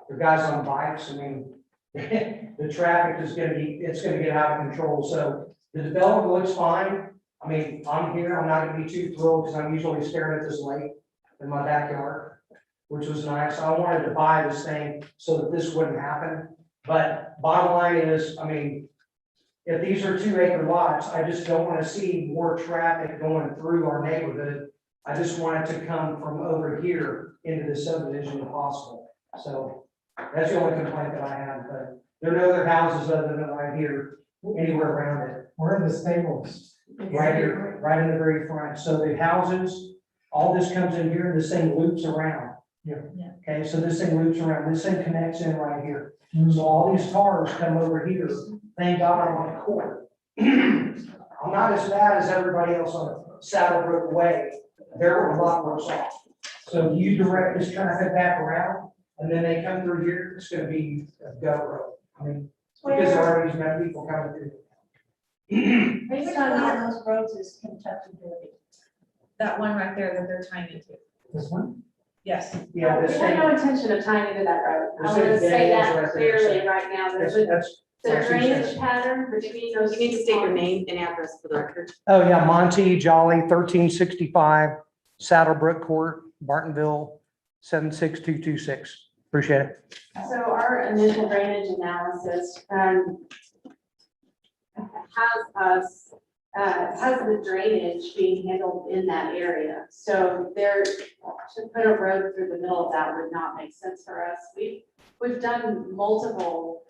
Speaker 16: the guys on bikes, I mean, the traffic is gonna be, it's gonna get out of control. So the development looks fine. I mean, I'm here, I'm not gonna be too thrilled because I'm usually staring at this lake in my backyard, which was nice. I wanted to buy this thing so that this wouldn't happen. But bottom line is, I mean, if these are 2-acre lots, I just don't want to see more traffic going through our neighborhood. I just want it to come from over here into the subdivision if possible. So that's the only complaint that I have, but there are no other houses other than right here, anywhere around it.
Speaker 13: Where are the stables?
Speaker 16: Right here, right in the very front. So the houses, all this comes in here, and this thing loops around.
Speaker 13: Yeah.
Speaker 16: Okay, so this thing loops around, this thing connects in right here. So all these cars come over here. Thank God I'm on the court. I'm not as bad as everybody else on Saddlebrook Way. They're a lot worse off. So you direct this traffic back around, and then they come through here, it's gonna be a go road. I mean, because there are these many people coming through.
Speaker 7: Which one of those roads is Kentucky Derby?
Speaker 15: That one right there that they're tying into.
Speaker 13: This one?
Speaker 15: Yes.
Speaker 16: Yeah,
Speaker 15: We
Speaker 16: this
Speaker 15: have
Speaker 16: thing,
Speaker 15: no intention of tying into that road.
Speaker 16: This
Speaker 15: I want to
Speaker 16: thing
Speaker 15: say
Speaker 16: is
Speaker 15: that
Speaker 16: right there,
Speaker 15: clearly
Speaker 16: so-
Speaker 15: right now. There's a
Speaker 16: that's.
Speaker 15: the drainage pattern between those.
Speaker 10: You need to state your name and address for the record.
Speaker 16: Oh, yeah, Monty Jolly, 1365 Saddlebrook Court, Bartonville, 76226. Appreciate it.
Speaker 15: So our initial drainage analysis has the drainage being handled in that area. So there, to put a road through the middle of that would not make sense for us. We've done multiple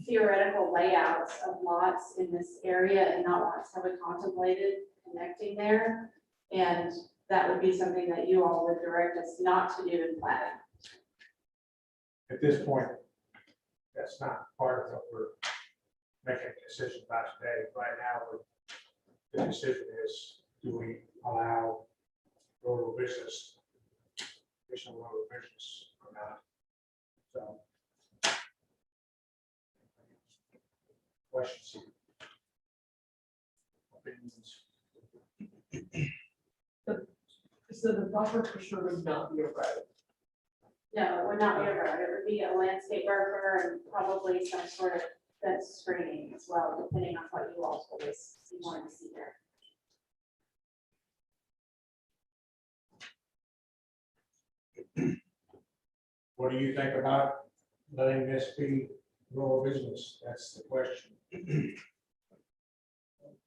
Speaker 15: theoretical layouts of lots in this area, and not once have we contemplated connecting there. And that would be something that you all would direct us not to do in planning.
Speaker 5: At this point, that's not part of what we're making a decision about today. Right now, the decision is, do we allow rural business, additional rural business or not? So. Questions? Opinions?
Speaker 15: So the buffer for sure would not be a road? No, it would not be a road. It would be a landscape buffer and probably some sort of fence screening as well, depending on what you all told us you wanted to see there.
Speaker 5: What do you think about letting this be rural business? That's the question.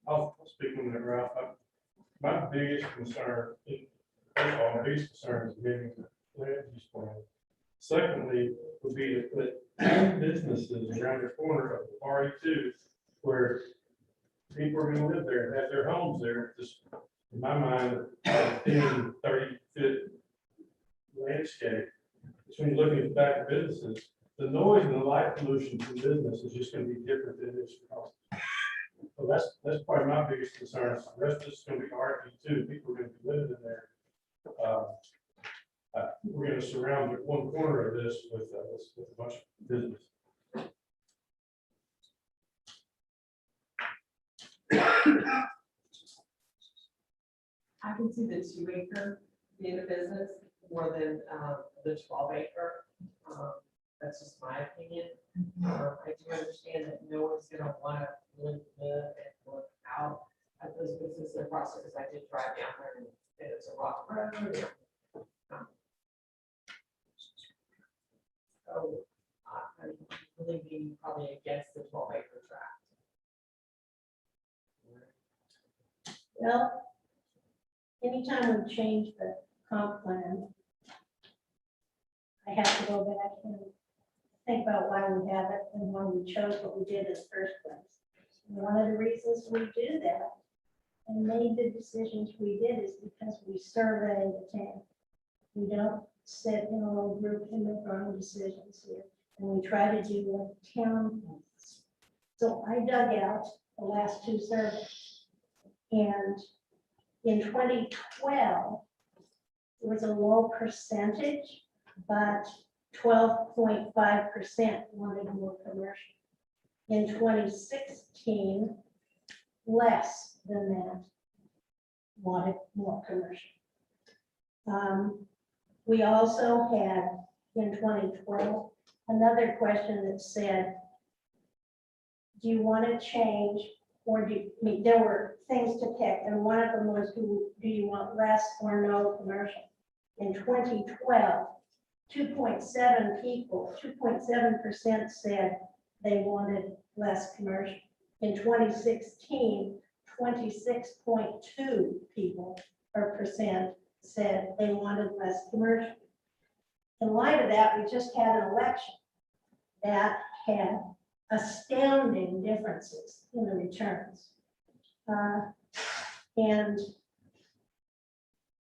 Speaker 1: I'll speak on that, Ralph. My biggest concern, first of all, my biggest concern is getting the land use plan. Secondly, would be to put businesses around the corner of RE2 where people are gonna live there and have their homes there. Just in my mind, 10, 30-foot landscape between looking at the back of businesses, the noise and the light pollution from business is just gonna be different than this house. So that's probably my biggest concern. The rest of it's gonna be RE2. People are gonna be living in there. We're gonna surround one corner of this with a bunch of business.
Speaker 15: I can see the 2-acre being a business more than the 12-acre. That's just my opinion. I do understand that no one's gonna wanna live and look out at those businesses across it, because I did drive down there and it's a rock road. So I'm really being probably against the 12-acre tract.
Speaker 7: Well, anytime we change the comp plan, I have to go back and think about why we have it and why we chose what we did in the first place. And one of the reasons we do that and made the decisions we did is because we survey the town. We don't sit in a little group and make our own decisions here. And we try to do what the town wants. So I dug out the last 2 surveys. And in 2012, it was a low percentage, but 12.5% wanted more commercial. In 2016, less than that wanted more commercial. We also had in 2012, another question that said, do you want to change or do you, I mean, there were things to pick and one of them was, do you want less or no commercial? In 2012, 2.7 people, 2.7% said they wanted less commercial. In 2016, 26.2 people or percent said they wanted less commercial. In light of that, we just had an election that had astounding differences in the returns. And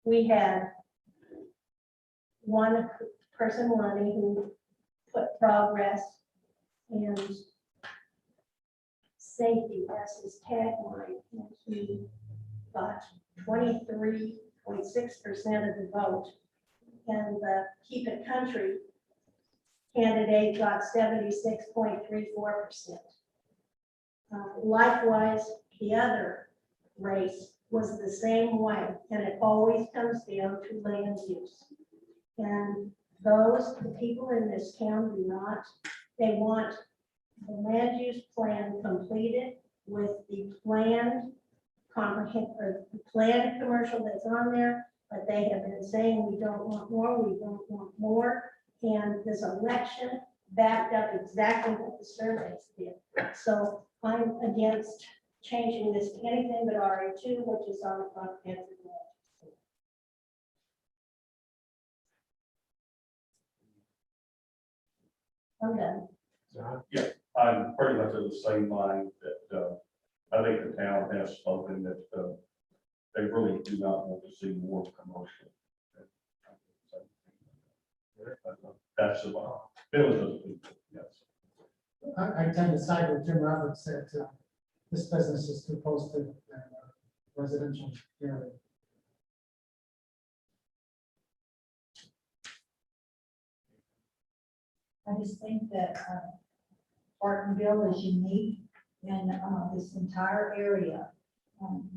Speaker 7: we had one person running who put progress and safety as his tagline, and he got 23.6% of the vote. And the Keep It Country candidate got 76.34%. Likewise, the other race was the same way, and it always comes down to land use. And the people in this town do not, they want the land use plan completed with the planned planned commercial that's on there, but they have been saying we don't want more, we don't want more. And this election backed up exactly what the surveys did. So I'm against changing this to anything but RA2, which is on the comprehensive list. I'm done.
Speaker 8: Yeah, I'm pretty much of the same mind that I think the town has spoken that they really do not want to see more commercial. That's the feelings of the people, yes.
Speaker 17: I tend to side with Jim Roberts that this business is too close to residential area.
Speaker 18: I just think that Bartonville is unique in this entire area.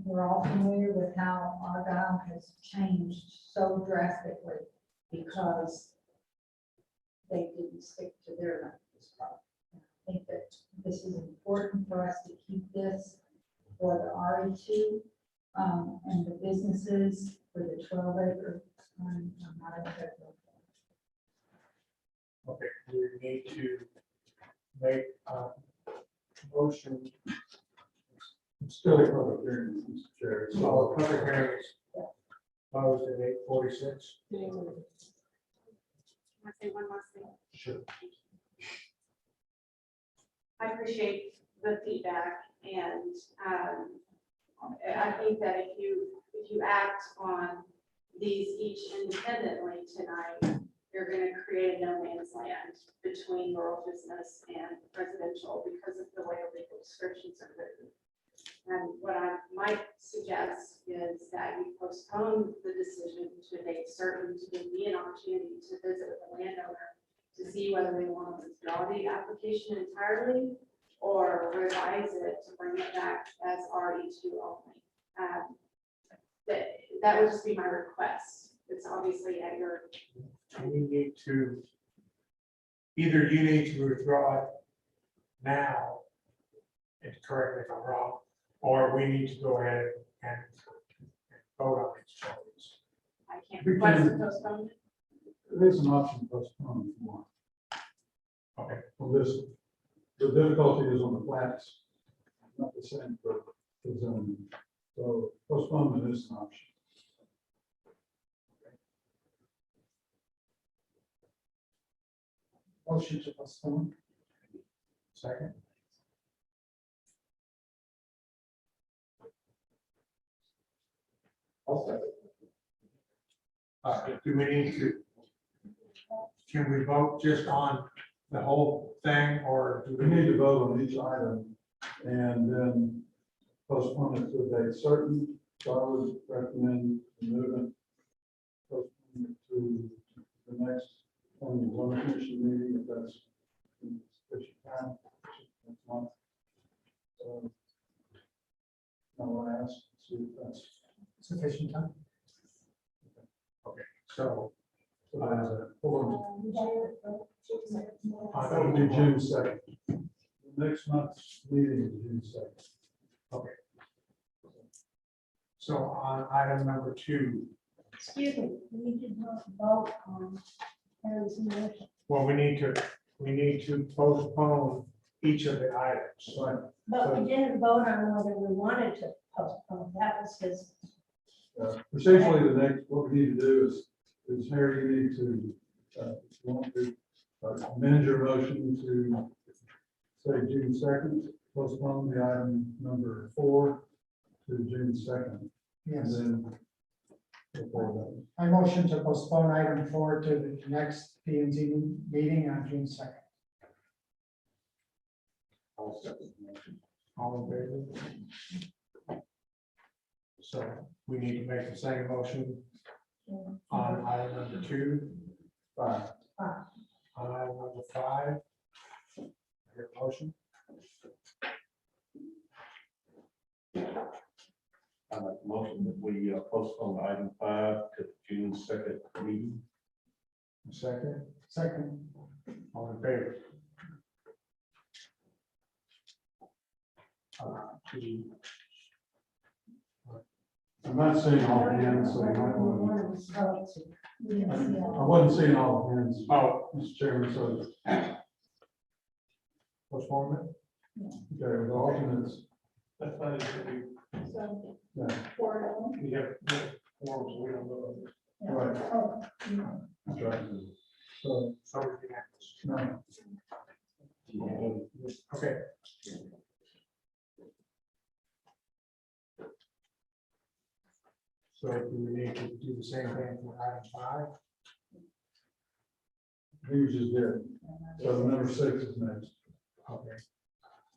Speaker 18: We're all familiar with how Argyle has changed so drastically because they didn't stick to their land use problem. I think that this is important for us to keep this for the RE2 and the businesses for the 12 acre. I'm not in favor of that.
Speaker 5: Okay, we need to make a motion.
Speaker 11: Still a public hearing, Mr. Chair.
Speaker 5: So public hearing is closed at 8:46.
Speaker 15: Can I say one last thing?
Speaker 5: Sure.
Speaker 15: I appreciate the feedback and I think that if you act on these each independently tonight, you're going to create a no man's land between rural business and residential because of the way the legal descriptions are written. And what I might suggest is that you postpone the decision to a date certain to give me an opportunity to visit with the landowner to see whether they want to withdraw the application entirely or revise it to bring it back as RE2 only. That would just be my request. It's obviously at your.
Speaker 5: We need to, either you need to withdraw it now, and correct me if I'm wrong, or we need to go ahead and vote on these charges.
Speaker 15: I can't request a postponement.
Speaker 11: There's an option to postpone if you want.
Speaker 5: Okay.
Speaker 11: Well, the difficulty is on the flats, not the same for zoning. So postponement is an option.
Speaker 17: Motion to postpone.
Speaker 5: Second. Do we need to, can we vote just on the whole thing or do
Speaker 11: We need to vote on each item and then postpone it to a date certain. So I would recommend moving postpone it to the next zoning commission meeting if that's sufficient time next month. I want to ask, see if that's.
Speaker 17: Sufficient time.
Speaker 5: So,
Speaker 11: Hold on. That will be June 2nd. Next month's meeting is June 2nd.
Speaker 5: so on item number 2,
Speaker 7: Excuse me, we did not vote on Harry's motion.
Speaker 5: well, we need to postpone each of the items.
Speaker 11: Right.
Speaker 7: But we didn't vote on whether we wanted to postpone. That was his.
Speaker 11: Procedurally, the next, what we need to do is Harry, you need to, want to amend your motion to say June 2nd, postpone the item number 4 to June 2nd.
Speaker 17: Yes.
Speaker 11: And then before
Speaker 17: I motion to postpone item 4 to the next P&Z meeting on June 2nd.
Speaker 5: All in favor? So we need to make the same motion on item number 2.
Speaker 11: that.
Speaker 5: On item number 5. Your motion?
Speaker 8: I make a motion that we postpone item 5 to June 2nd meeting.
Speaker 5: Second,
Speaker 17: Second.
Speaker 5: all in favor?
Speaker 11: I'm not seeing all hands, so you might want to. I wasn't seeing all hands.
Speaker 5: Oh,
Speaker 11: Mr. Chairman, so,
Speaker 5: postponement?
Speaker 11: okay, with the alternates,
Speaker 1: That's fine.
Speaker 2: So,
Speaker 11: yeah,
Speaker 1: We have forms, we don't know.
Speaker 11: right. That's right. So, no,
Speaker 5: Okay. So do we need to do the same thing for item 5?
Speaker 11: he was just there. So number 6 is next.
Speaker 5: Okay.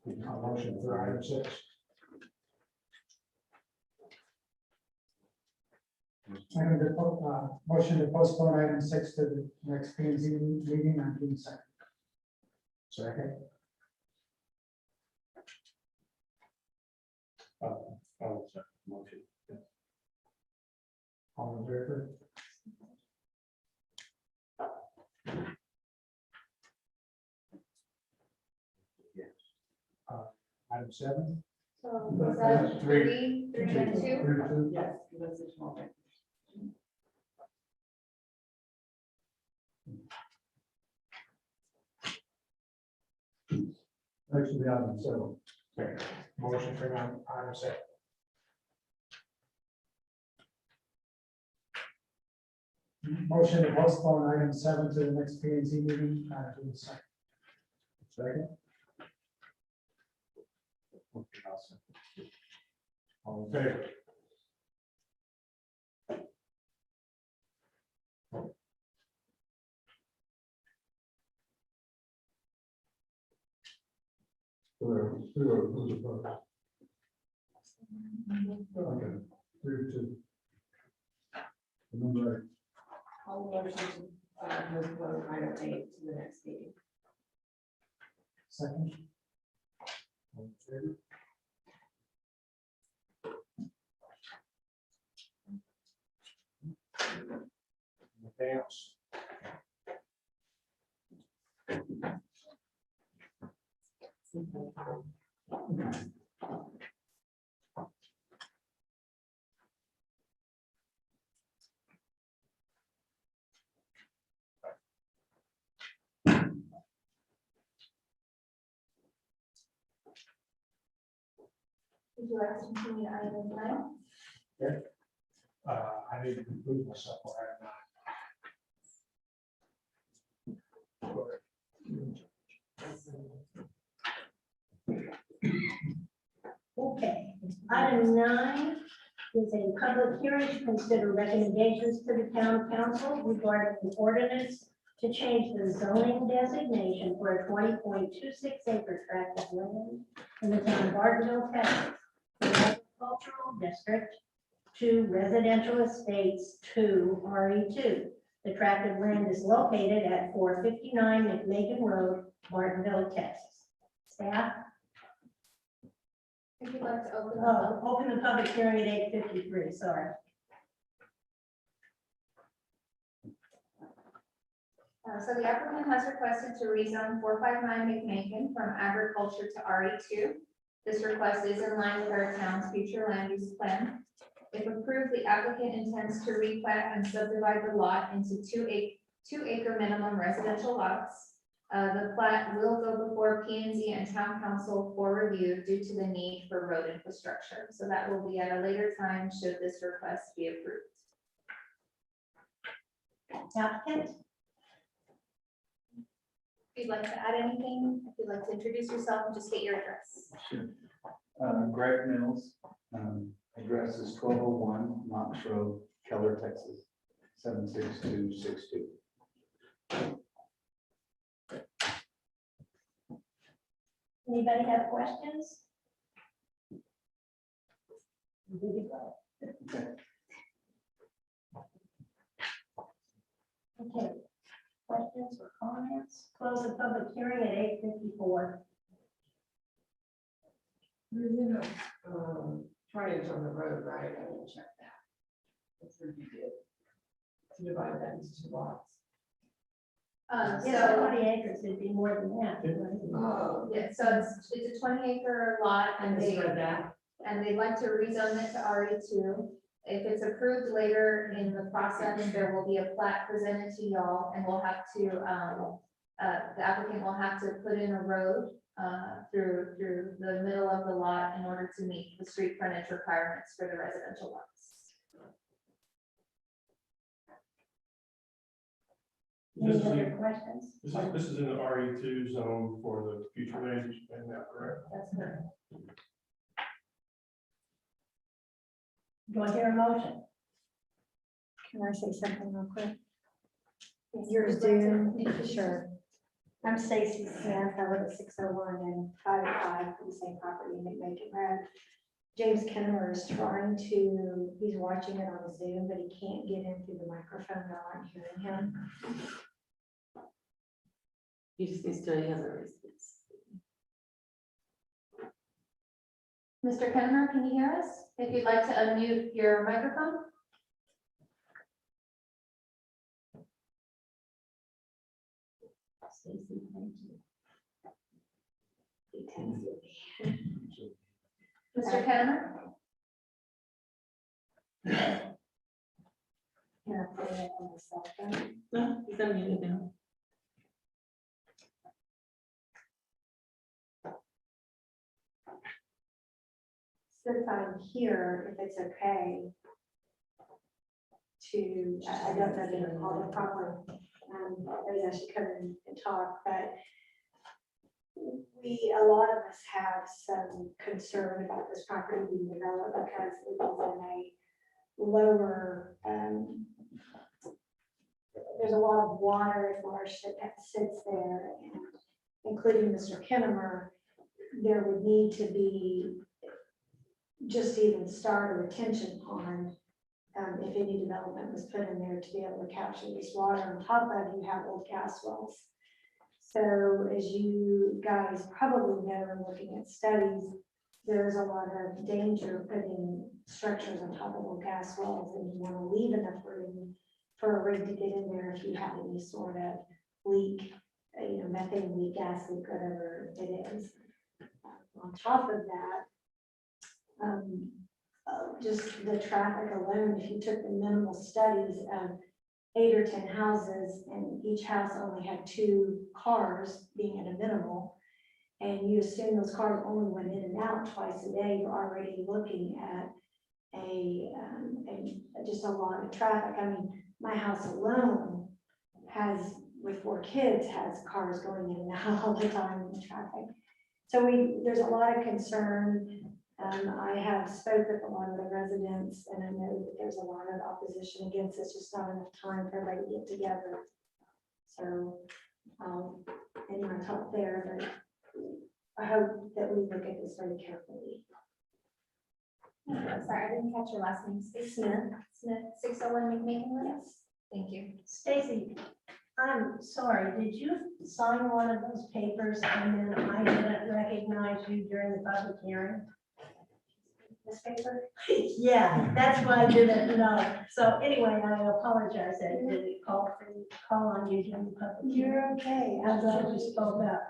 Speaker 5: A motion for item 6.
Speaker 17: Motion to postpone item 6 to the next P&Z meeting on June 2nd.
Speaker 5: Second.
Speaker 8: I'll second the motion.
Speaker 5: All in favor?
Speaker 8: Yes.
Speaker 5: Item 7.
Speaker 4: So was that
Speaker 5: Three.
Speaker 4: 3 and 2?
Speaker 10: Yes, that's a small thing.
Speaker 11: Next to the item 7.
Speaker 5: Okay. Motion for item 7.
Speaker 17: Motion to postpone item 7 to the next P&Z meeting on June 2nd.
Speaker 5: Second. Okay, I'll second. All in favor?
Speaker 11: Who's opposed? Okay, 3-2. Number 8.
Speaker 10: All motion to postpone item 8 to the next meeting.
Speaker 17: Second.
Speaker 5: All in favor? Anything else?
Speaker 2: would you like to continue item 9?
Speaker 5: I need to conclude myself for item 9.
Speaker 7: Okay, item 9 is a public hearing to consider recommendations to the town council regarding an ordinance to change the zoning designation for a 20.26 acre tract of land in the town of Bartonville, Texas, from agricultural district to residential estates to RE2. The tract of land is located at 459 McMagan Road, Bartonville, Texas. Staff?
Speaker 4: If you'd like to open.
Speaker 7: Oh, open the public hearing at 8:53, sorry.
Speaker 4: So the applicant has requested to rezone 459 McMakin from agriculture to RE2. This request is in line with our town's future land use plan. If approved, the applicant intends to replat and subdivide the lot into 2 acre minimum residential lots. The plat will go before P&Z and town council for review due to the need for road infrastructure. So that will be at a later time should this request be approved.
Speaker 7: Applicant?
Speaker 4: If you'd like to add anything, if you'd like to introduce yourself and just state your address.
Speaker 14: Sure. Greg Mills, address is 1201 Knox Road, Keller, Texas, 76262.
Speaker 7: Anybody have questions? Okay, questions or comments? Close the public hearing at 8:54.
Speaker 15: There's no, frontage on the road, right? I will check that. That's what you did. To divide that into 2 lots.
Speaker 7: Yeah, 20 acres would be more than that.
Speaker 15: Oh,
Speaker 4: Yeah, so it's a 20 acre lot
Speaker 15: I
Speaker 4: and
Speaker 15: misread that.
Speaker 4: they'd like to rezone it to RE2. If it's approved later in the process, there will be a plat presented to y'all and we'll have to, the applicant will have to put in a road through the middle of the lot in order to meet the street frontage requirements for the residential lots.
Speaker 1: This
Speaker 7: Any
Speaker 1: is,
Speaker 7: other questions?
Speaker 1: this is in the RE2 zone for the future land use plan, now, correct?
Speaker 4: That's correct.
Speaker 7: Do I hear a motion?
Speaker 18: Can I say something real quick?
Speaker 4: Yes,
Speaker 18: Your
Speaker 4: would you like to
Speaker 18: Zoom,
Speaker 4: introduce
Speaker 18: sure. I'm Stacy Smith, I live at 601 and 505 for the same property in McMakin Road. James Kennemer is trying to, he's watching it on Zoom, but he can't get in through the microphone, now I'm hearing him.
Speaker 10: He's still, he hasn't raised it.
Speaker 4: Mr. Kennemer, can you hear us? If you'd like to unmute your microphone.
Speaker 10: Stacy, thank you.
Speaker 18: He tends to be.
Speaker 4: Mr. Kennemer?
Speaker 18: Can I play it on the cell phone?
Speaker 10: No, he's unmuted now.
Speaker 18: So if I'm here, if it's okay to, I don't know the all the proper, maybe I should come in and talk, but a lot of us have some concern about this property being developed because it is in a lower, there's a lot of water and marsh that sits there, and including Mr. Kennemer, there would need to be just even start a retention pond, if any development was put in there to be able to capture this water. On top of, you have old gas wells. So as you guys probably know, looking at studies, there's a lot of danger putting structures on top of old gas wells, and you want to leave enough room for a rig to get in there if you have any sort of leak, methane leak, gas leak, whatever it is. On top of that, just the traffic alone, if you took the minimal studies of 8 or 10 houses and each house only had 2 cars being at a minimal, and you assume those cars only went in and out twice a day, you're already looking at just a lot of traffic. I mean, my house alone has, with 4 kids, has cars going in and out all the time in traffic. So there's a lot of concern. I have spoke with a lot of the residents, and I know that there's a lot of opposition against this, just not enough time for everybody to get together. So, anyway, I'll talk there, but I hope that we look at this very carefully.
Speaker 4: I'm sorry, I didn't catch your last name.
Speaker 7: Smith.
Speaker 4: Smith, 601 McMakin Road?
Speaker 7: Yes.
Speaker 4: Thank you.
Speaker 7: Stacy, I'm sorry, did you sign one of those papers and then I didn't recognize you during the public hearing? this paper? Yeah, that's why I didn't know. So anyway, I apologize. I didn't call on you during the public.
Speaker 15: You're okay.
Speaker 7: I thought you spoke up.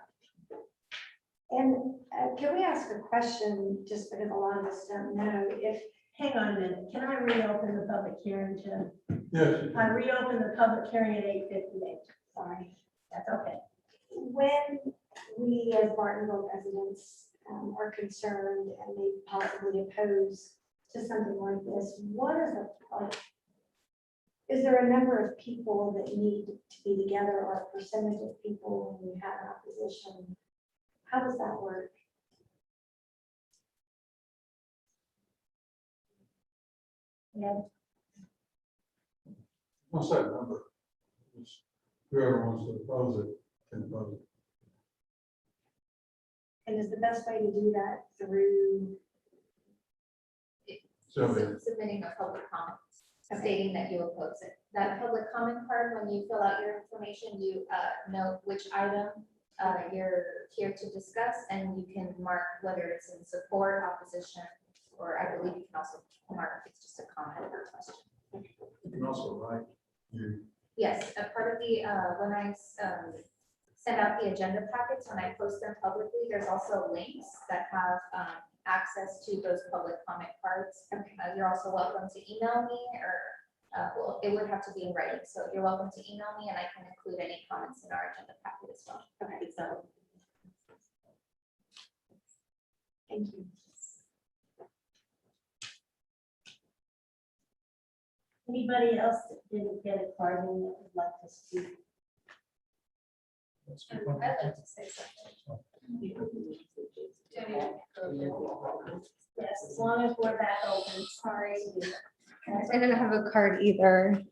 Speaker 15: And can we ask a question, just because a lot of us don't know, if,
Speaker 7: Hang on a minute. Can I reopen the public hearing, Jim?
Speaker 11: Yes.
Speaker 7: I reopened the public hearing at 8:58. Sorry. That's okay.
Speaker 15: when we as Bartonville residents are concerned and they possibly oppose to something like this, what is the, like, is there a number of people that need to be together or a percentage of people when you have an opposition? How does that work?
Speaker 7: Yeah.
Speaker 11: What's that number? Just whoever wants to oppose it can oppose it.
Speaker 15: And is the best way to do that through,
Speaker 11: So
Speaker 4: Submitting a public comment stating that you oppose it. That public comment card, when you fill out your information, you note which item you're here to discuss, and you can mark whether it's in support, opposition, or I believe you can also mark if it's just a comment or question.
Speaker 11: you can also write you.
Speaker 4: Yes, a part of the, when I send out the agenda packets, when I post them publicly, there's also links that have access to those public comment cards. You're also welcome to email me, or well, it would have to be in writing, so you're welcome to email me, and I can include any comments in our agenda packet as well.
Speaker 15: okay, so. Thank you.
Speaker 7: Anybody else that didn't get a card in that would like to speak?
Speaker 4: I'd like to say something.
Speaker 7: Yes, as long as we're back open.
Speaker 4: Sorry. I didn't have a card either.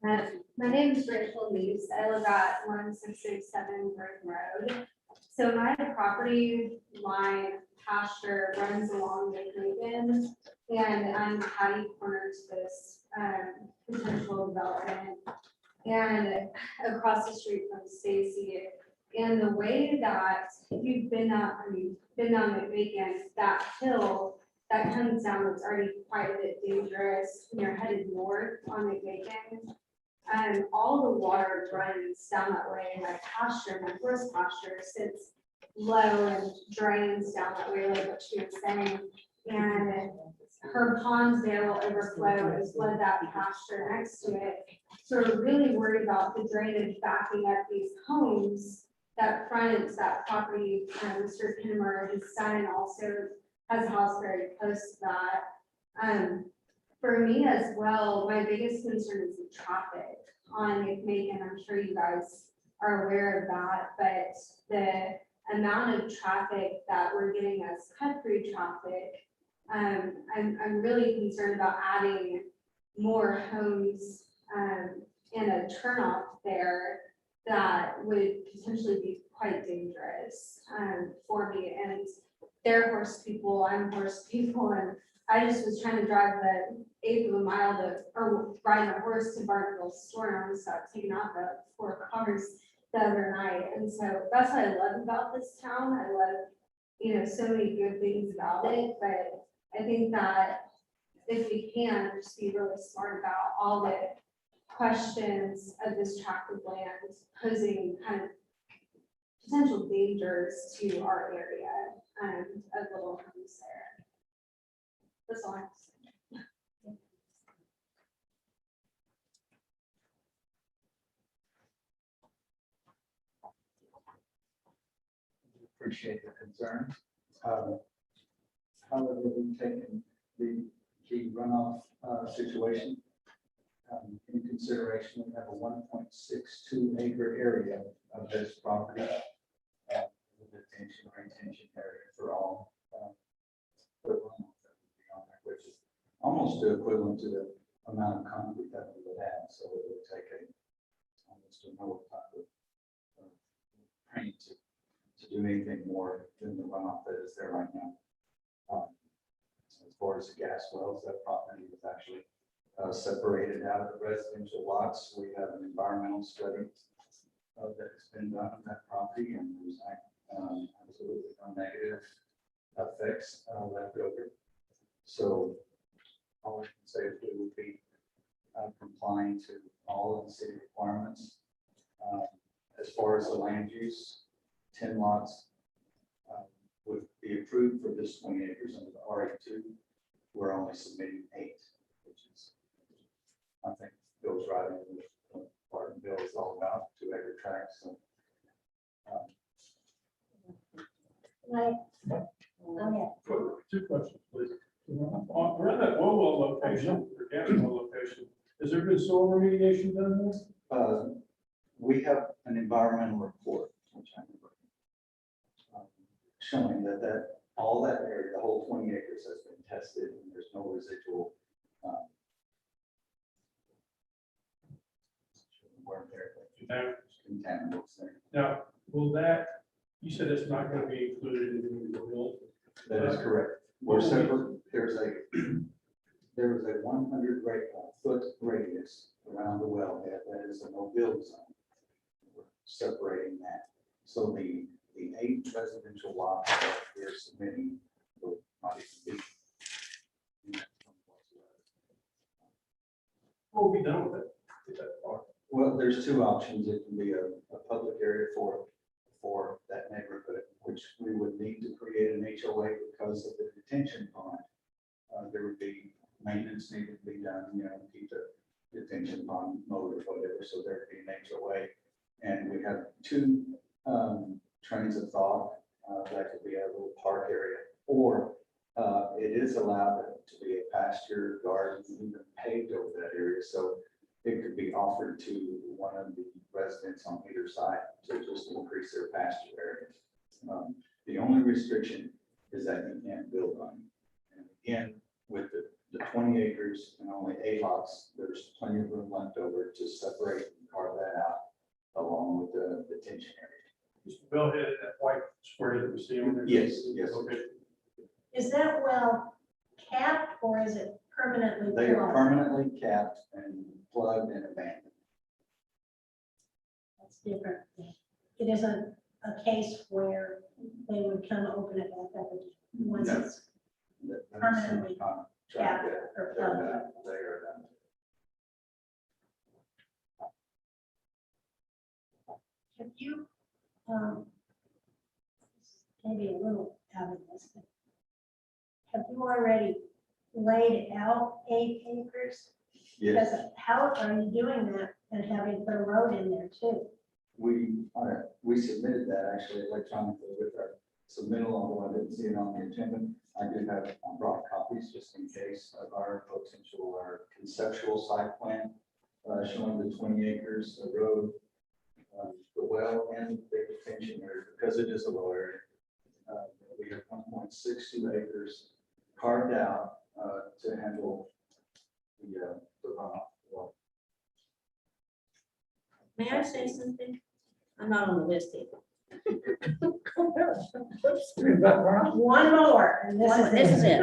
Speaker 4: My name is Rachel Lees. I live at 1667 Burton Road. So my property line pasture runs along the Lincoln, and I'm catty corner to this potential development. And across the street from Stacy, and the way that you've been up, been on McBacon, that hill that comes down, it's already quite a bit dangerous when you're headed north on McBacon. And all the water runs down that way, and my pasture, my horse pasture sits low and drains down that way, like what she was saying. And her ponds there will overflow and flood that pasture next to it. So we're really worried about the drainage backing up these homes that fronts that property. Mr. Pinmer, his son, also has a house very close to that. For me as well, my biggest concern is the traffic on McMakin. I'm sure you guys are aware of that, but the amount of traffic that we're getting as cut-through traffic, I'm really concerned about adding more homes and a turnoff there that would potentially be quite dangerous for me. And they're horse people, I'm horse people, and I just was trying to drive the eighth of a mile or ride my horse to Bartonville's store, and I was taking out the 4 cars the other night. And so that's what I love about this town. I love, so many good things about it, but I think that if we can just be really smart about all the questions of this tract of land posing kind of potential dangers to our area of little homes there. That's all I have to say.
Speaker 14: Appreciate the concern. However, we've taken the runoff situation in consideration. We have a 1.62 acre area of this property with retention area for all the runoff that would be on there, which is almost equivalent to the amount of concrete that we would have. So it would take almost a no type of paint to do anything more than the runoff that is there right now. As far as the gas wells, that property was actually separated out of the residential lots. We have an environmental study that has been done on that property, and there's absolutely no negative effects left over. So all I can say is we would be complying to all of the city requirements. As far as the land use, 10 lots would be approved for this 20 acres under the RA2. We're only submitting 8, which is, I think, goes right in with what Barton Bill is all about, 2-acre tracts. So,
Speaker 1: Two questions, please. Around that oil well location, or gas well location, has there been soil remediation done there?
Speaker 14: we have an environmental report, which I'm showing that all that area, the whole 20 acres has been tested and there's no residual. Weren't there, contaminants there.
Speaker 1: Now, will that, you said it's not going to be included in the bill?
Speaker 14: That is correct. We're separate. There was a 100-foot radius around the wellhead. That is a no-build zone. We're separating that. So the 8 residential lots that we're submitting will not even be.
Speaker 1: What will be done with it? Is that part?
Speaker 14: Well, there's 2 options. It can be a public area for that neighborhood, which we would need to create an HOA because of the detention pond. There would be maintenance needed to be done, keep the detention pond mowed or whatever, so there'd be an HOA. And we have 2 trains of thought. That could be a little park area, or it is allowed to be a pasture, garden, even paved over that area. So it could be offered to one of the residents on either side to just increase their pasture area. The only restriction is that you can't build on it. And again, with the 20 acres and only 8 lots, there's plenty of room left over to separate and carve that out along with the detention area.
Speaker 1: Just the wellhead, that white square that we see on there?
Speaker 14: Yes, yes.
Speaker 1: Okay.
Speaker 7: Is that well capped or is it permanently
Speaker 14: They are
Speaker 7: plugged?
Speaker 14: permanently capped and plugged and abandoned.
Speaker 7: That's different. It isn't a case where they would come open it back up again once
Speaker 14: No.
Speaker 7: it's
Speaker 14: That's
Speaker 7: permanently
Speaker 14: not
Speaker 7: capped
Speaker 14: tracked.
Speaker 7: or
Speaker 14: They're
Speaker 7: plugged.
Speaker 14: done. They are done.
Speaker 7: Have you, maybe a little out of this, but have you already laid out 8 acres?
Speaker 14: Yes.
Speaker 7: Because how are you doing that and having put a road in there too?
Speaker 14: We submitted that actually electronically with our submittal, although I didn't see it on the agenda. I do have, I brought copies just in case of our potential, our conceptual site plan, showing the 20 acres of road, the well and the detention area, because it is a low area. We have 1.62 acres carved out to handle the runoff. Well,
Speaker 7: May I say something? I'm not on the list either. One more, and this is it.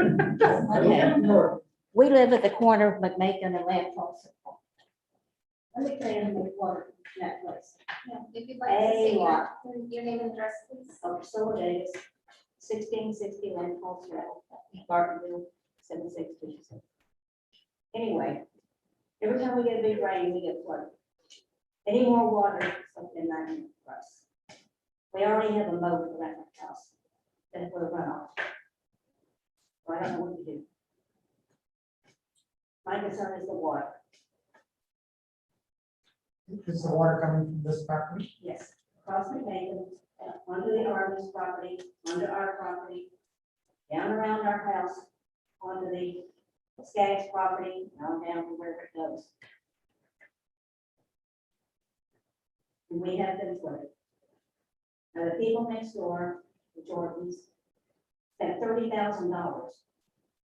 Speaker 18: Okay. We live at the corner of McMakin and Landfall.
Speaker 7: Let me tell you what that place.
Speaker 4: If you'd like to say
Speaker 18: A lot.
Speaker 4: your name and address, please.
Speaker 18: Priscilla Davis, 1660 Landfall Trail, Bartonville, 7626. Anyway, every time we get a big rain, we get flooded. Any more water, something like that for us. We already have a moat around our house that will run off. So I don't know what to do. My concern is the water.
Speaker 17: Is the water coming from this property?
Speaker 18: Yes, across McMakin, onto the Arby's property, onto our property, down around our house, onto the Skaggs property, on down to wherever it goes. And we have been flooded. Now, the people next door, the Jordans, spent $30,000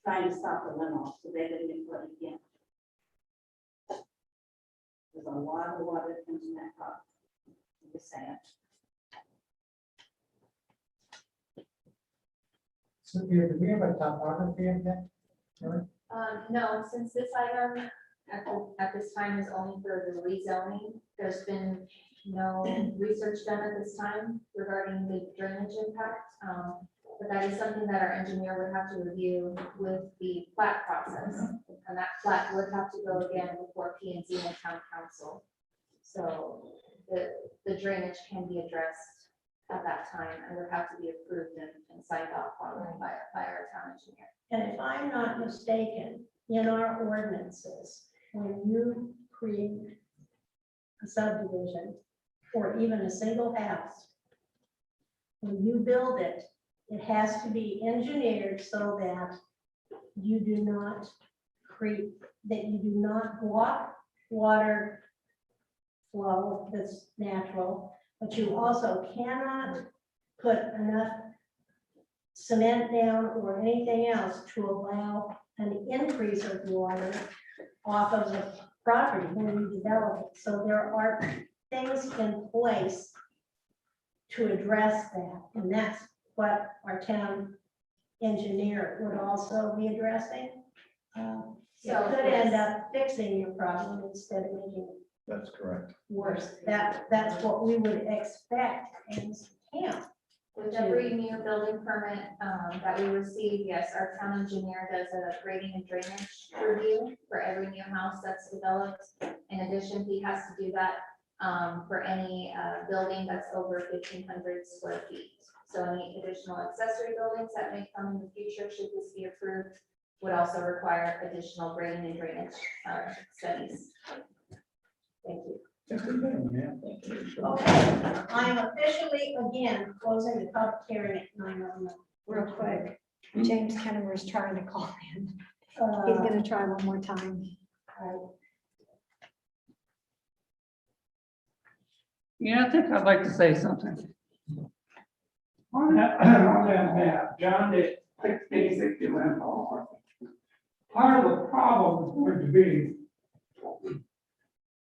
Speaker 18: trying to stop the runoff so they didn't get flooded again. There's a lot of water that comes from that property. I'm just saying.
Speaker 17: So do we have a topography of that? Right?
Speaker 4: No, since this item at this time is only for the rezoning, there's been no research done at this time regarding the drainage impact. But that is something that our engineer would have to review with the plat process. And that plat would have to go again before P&Z and town council. So the drainage can be addressed at that time and would have to be approved and signed off on by our town engineer.
Speaker 7: And if I'm not mistaken, in our ordinances, when you create a subdivision or even a single house, when you build it, it has to be engineered so that you do not create, that you do not block water flow that's natural, but you also cannot put enough cement down or anything else to allow an increase of water off of the property when you develop it. So there are things in place to address that, and that's what our town engineer would also be addressing. It
Speaker 4: So,
Speaker 7: could end up fixing your problem instead of making it
Speaker 14: That's correct.
Speaker 7: worse. That's what we would expect as camp.
Speaker 4: With every new building permit that we receive, yes, our town engineer does a grading and drainage review for every new house that's developed. In addition, he has to do that for any building that's over 1,500 square feet. So any additional accessory buildings that may come in the future, should this be approved, would also require additional grading and drainage studies. Thank you.
Speaker 7: Okay, I am officially again closing the public hearing at 9:09.
Speaker 18: Real quick, James Kennemer is trying to call in. He's gonna try one more time.
Speaker 19: Yeah, I think I'd like to say something. On that map, John did 1660 Land Farm. Part of the problem is going to be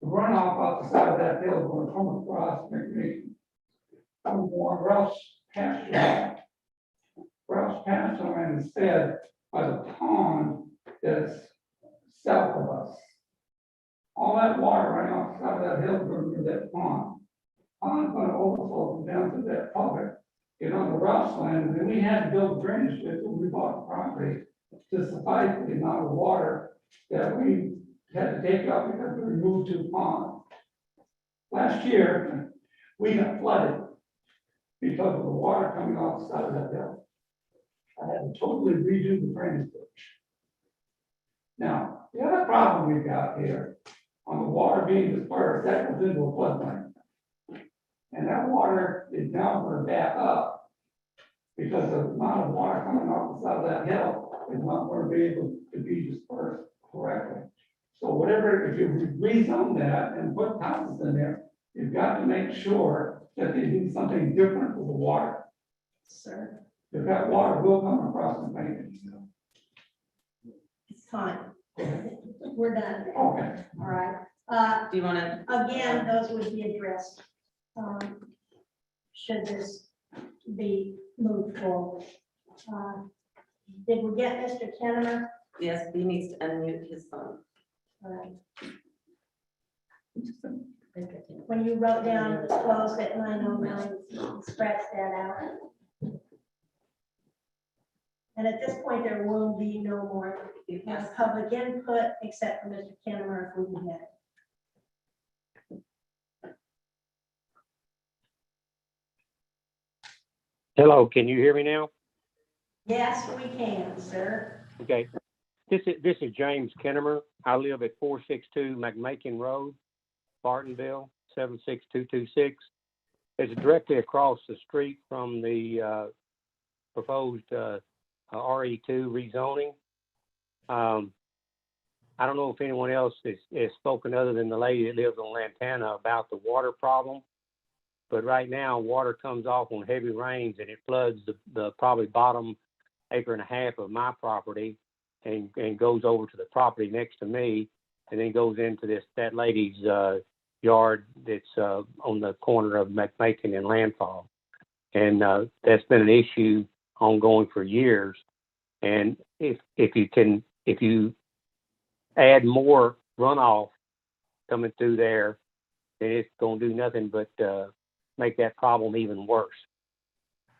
Speaker 19: the runoff off the side of that hill going from across McNeese. From more Rouse pasture. Rouse pasture and instead by the pond that's south of us. All that water running off the side of that hill going to that pond. Pond's going to overflow down to that public, get on the Rouse land, and then we had to build drainage ditch when we bought the property to suffice the amount of water that we had to take out because we removed two ponds. Last year, we got flooded because of the water coming off the side of that hill. I had to totally redo the drainage ditch. Now, the other problem we've got here, on the water being dispersed, that goes into a floodplain. And that water is now going to back up because the amount of water coming off the side of that hill is not going to be able to be dispersed correctly. So whatever, if you rezone that and put houses in there, you've got to make sure that they do something different with the water.
Speaker 7: Sir,
Speaker 19: If that water will come across the bank.
Speaker 7: it's time. We're done.
Speaker 19: Okay.
Speaker 7: All right.
Speaker 10: Do you want to?
Speaker 7: Again, those would be addressed. Should this be moved forward. Did we get Mr. Kennemer?
Speaker 10: Yes, he needs to unmute his phone.
Speaker 7: All right. When you wrote down closed at 9:09, scratch that out. And at this point, there will be no more public input except for Mr. Kennemer if we can get it.
Speaker 20: Hello, can you hear me now?
Speaker 7: Yes, we can, sir.
Speaker 20: Okay. This is James Kennemer. I live at 462 McMakin Road, Bartonville, 76226. It's directly across the street from the proposed RE2 rezoning. I don't know if anyone else has spoken other than the lady that lives on Lantana about the water problem. But right now, water comes off on heavy rains and it floods the probably bottom acre and a half of my property and goes over to the property next to me and then goes into that lady's yard that's on the corner of McMakin and Landfall. And that's been an issue ongoing for years. And if you add more runoff coming through there, then it's going to do nothing but make that problem even worse.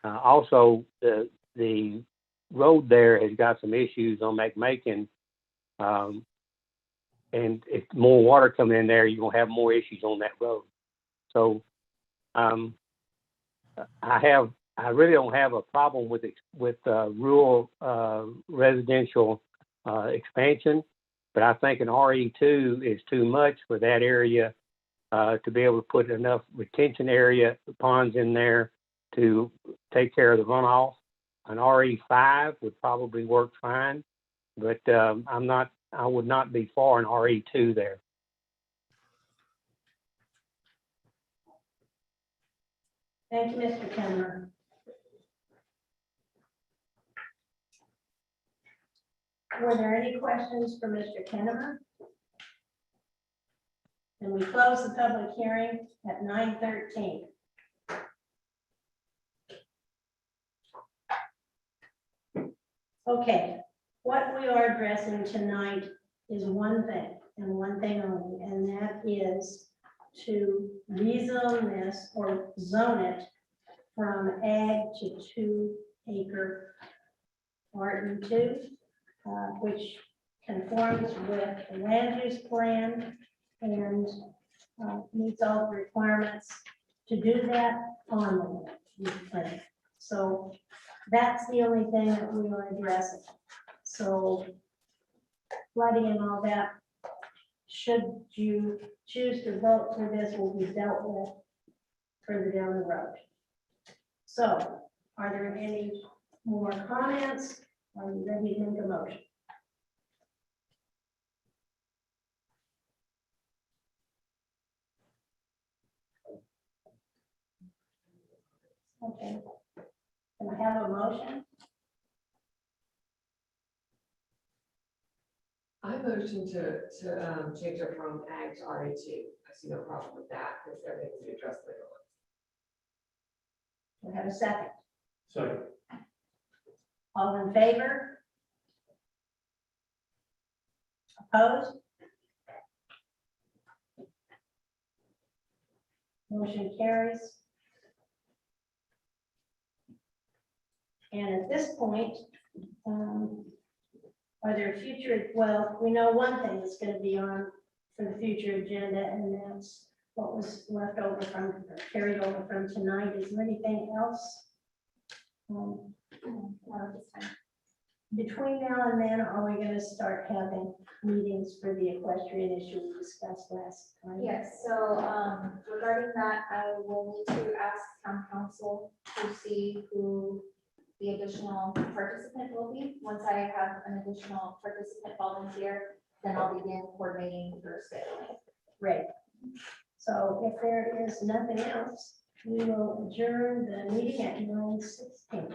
Speaker 20: Also, the the road there has got some issues on McMakin. And if more water coming in there, you're gonna have more issues on that road. So, I really don't have a problem with rural residential expansion, but I think an RE2 is too much for that area to be able to put enough retention area ponds in there to take care of the runoff. An RE5 would probably work fine, but I would not be for an RE2 there.
Speaker 7: Thank you, Mr. Kimmer. Were there any questions for Mr. Kennemer? And we close the public hearing at 9:13. Okay, what we are addressing tonight is one thing and one thing only, and that is to rezone this or zone it from ag to 2-acre R2, which conforms with the land use plan and meets all the requirements to do that on the land use plan. So that's the only thing that we are addressing. So flooding and all that, should you choose to vote for this, will be dealt with further down the road. So are there any more comments? Are you ready to make a motion? Okay. Can I have a motion?
Speaker 21: I motion to change it from ag to RA2. I see no problem with that because everything will be addressed later on.
Speaker 7: We have a second.
Speaker 1: Second.
Speaker 7: All in favor? Opposed? Motion carries. And at this point, are there future, well, we know one thing that's going to be on for the future agenda, and that's what was left over from, or carried over from tonight. Is there anything else? Between now and then, are we going to start having meetings for the equestrian issue we discussed last time?
Speaker 4: Yes, so regarding that, I will need to ask town council to see who the additional participant will be. Once I have an additional participant volunteer, then I'll begin coordinating for scheduling.
Speaker 7: Great. So if there is nothing else, we will adjourn the meeting at 9:16.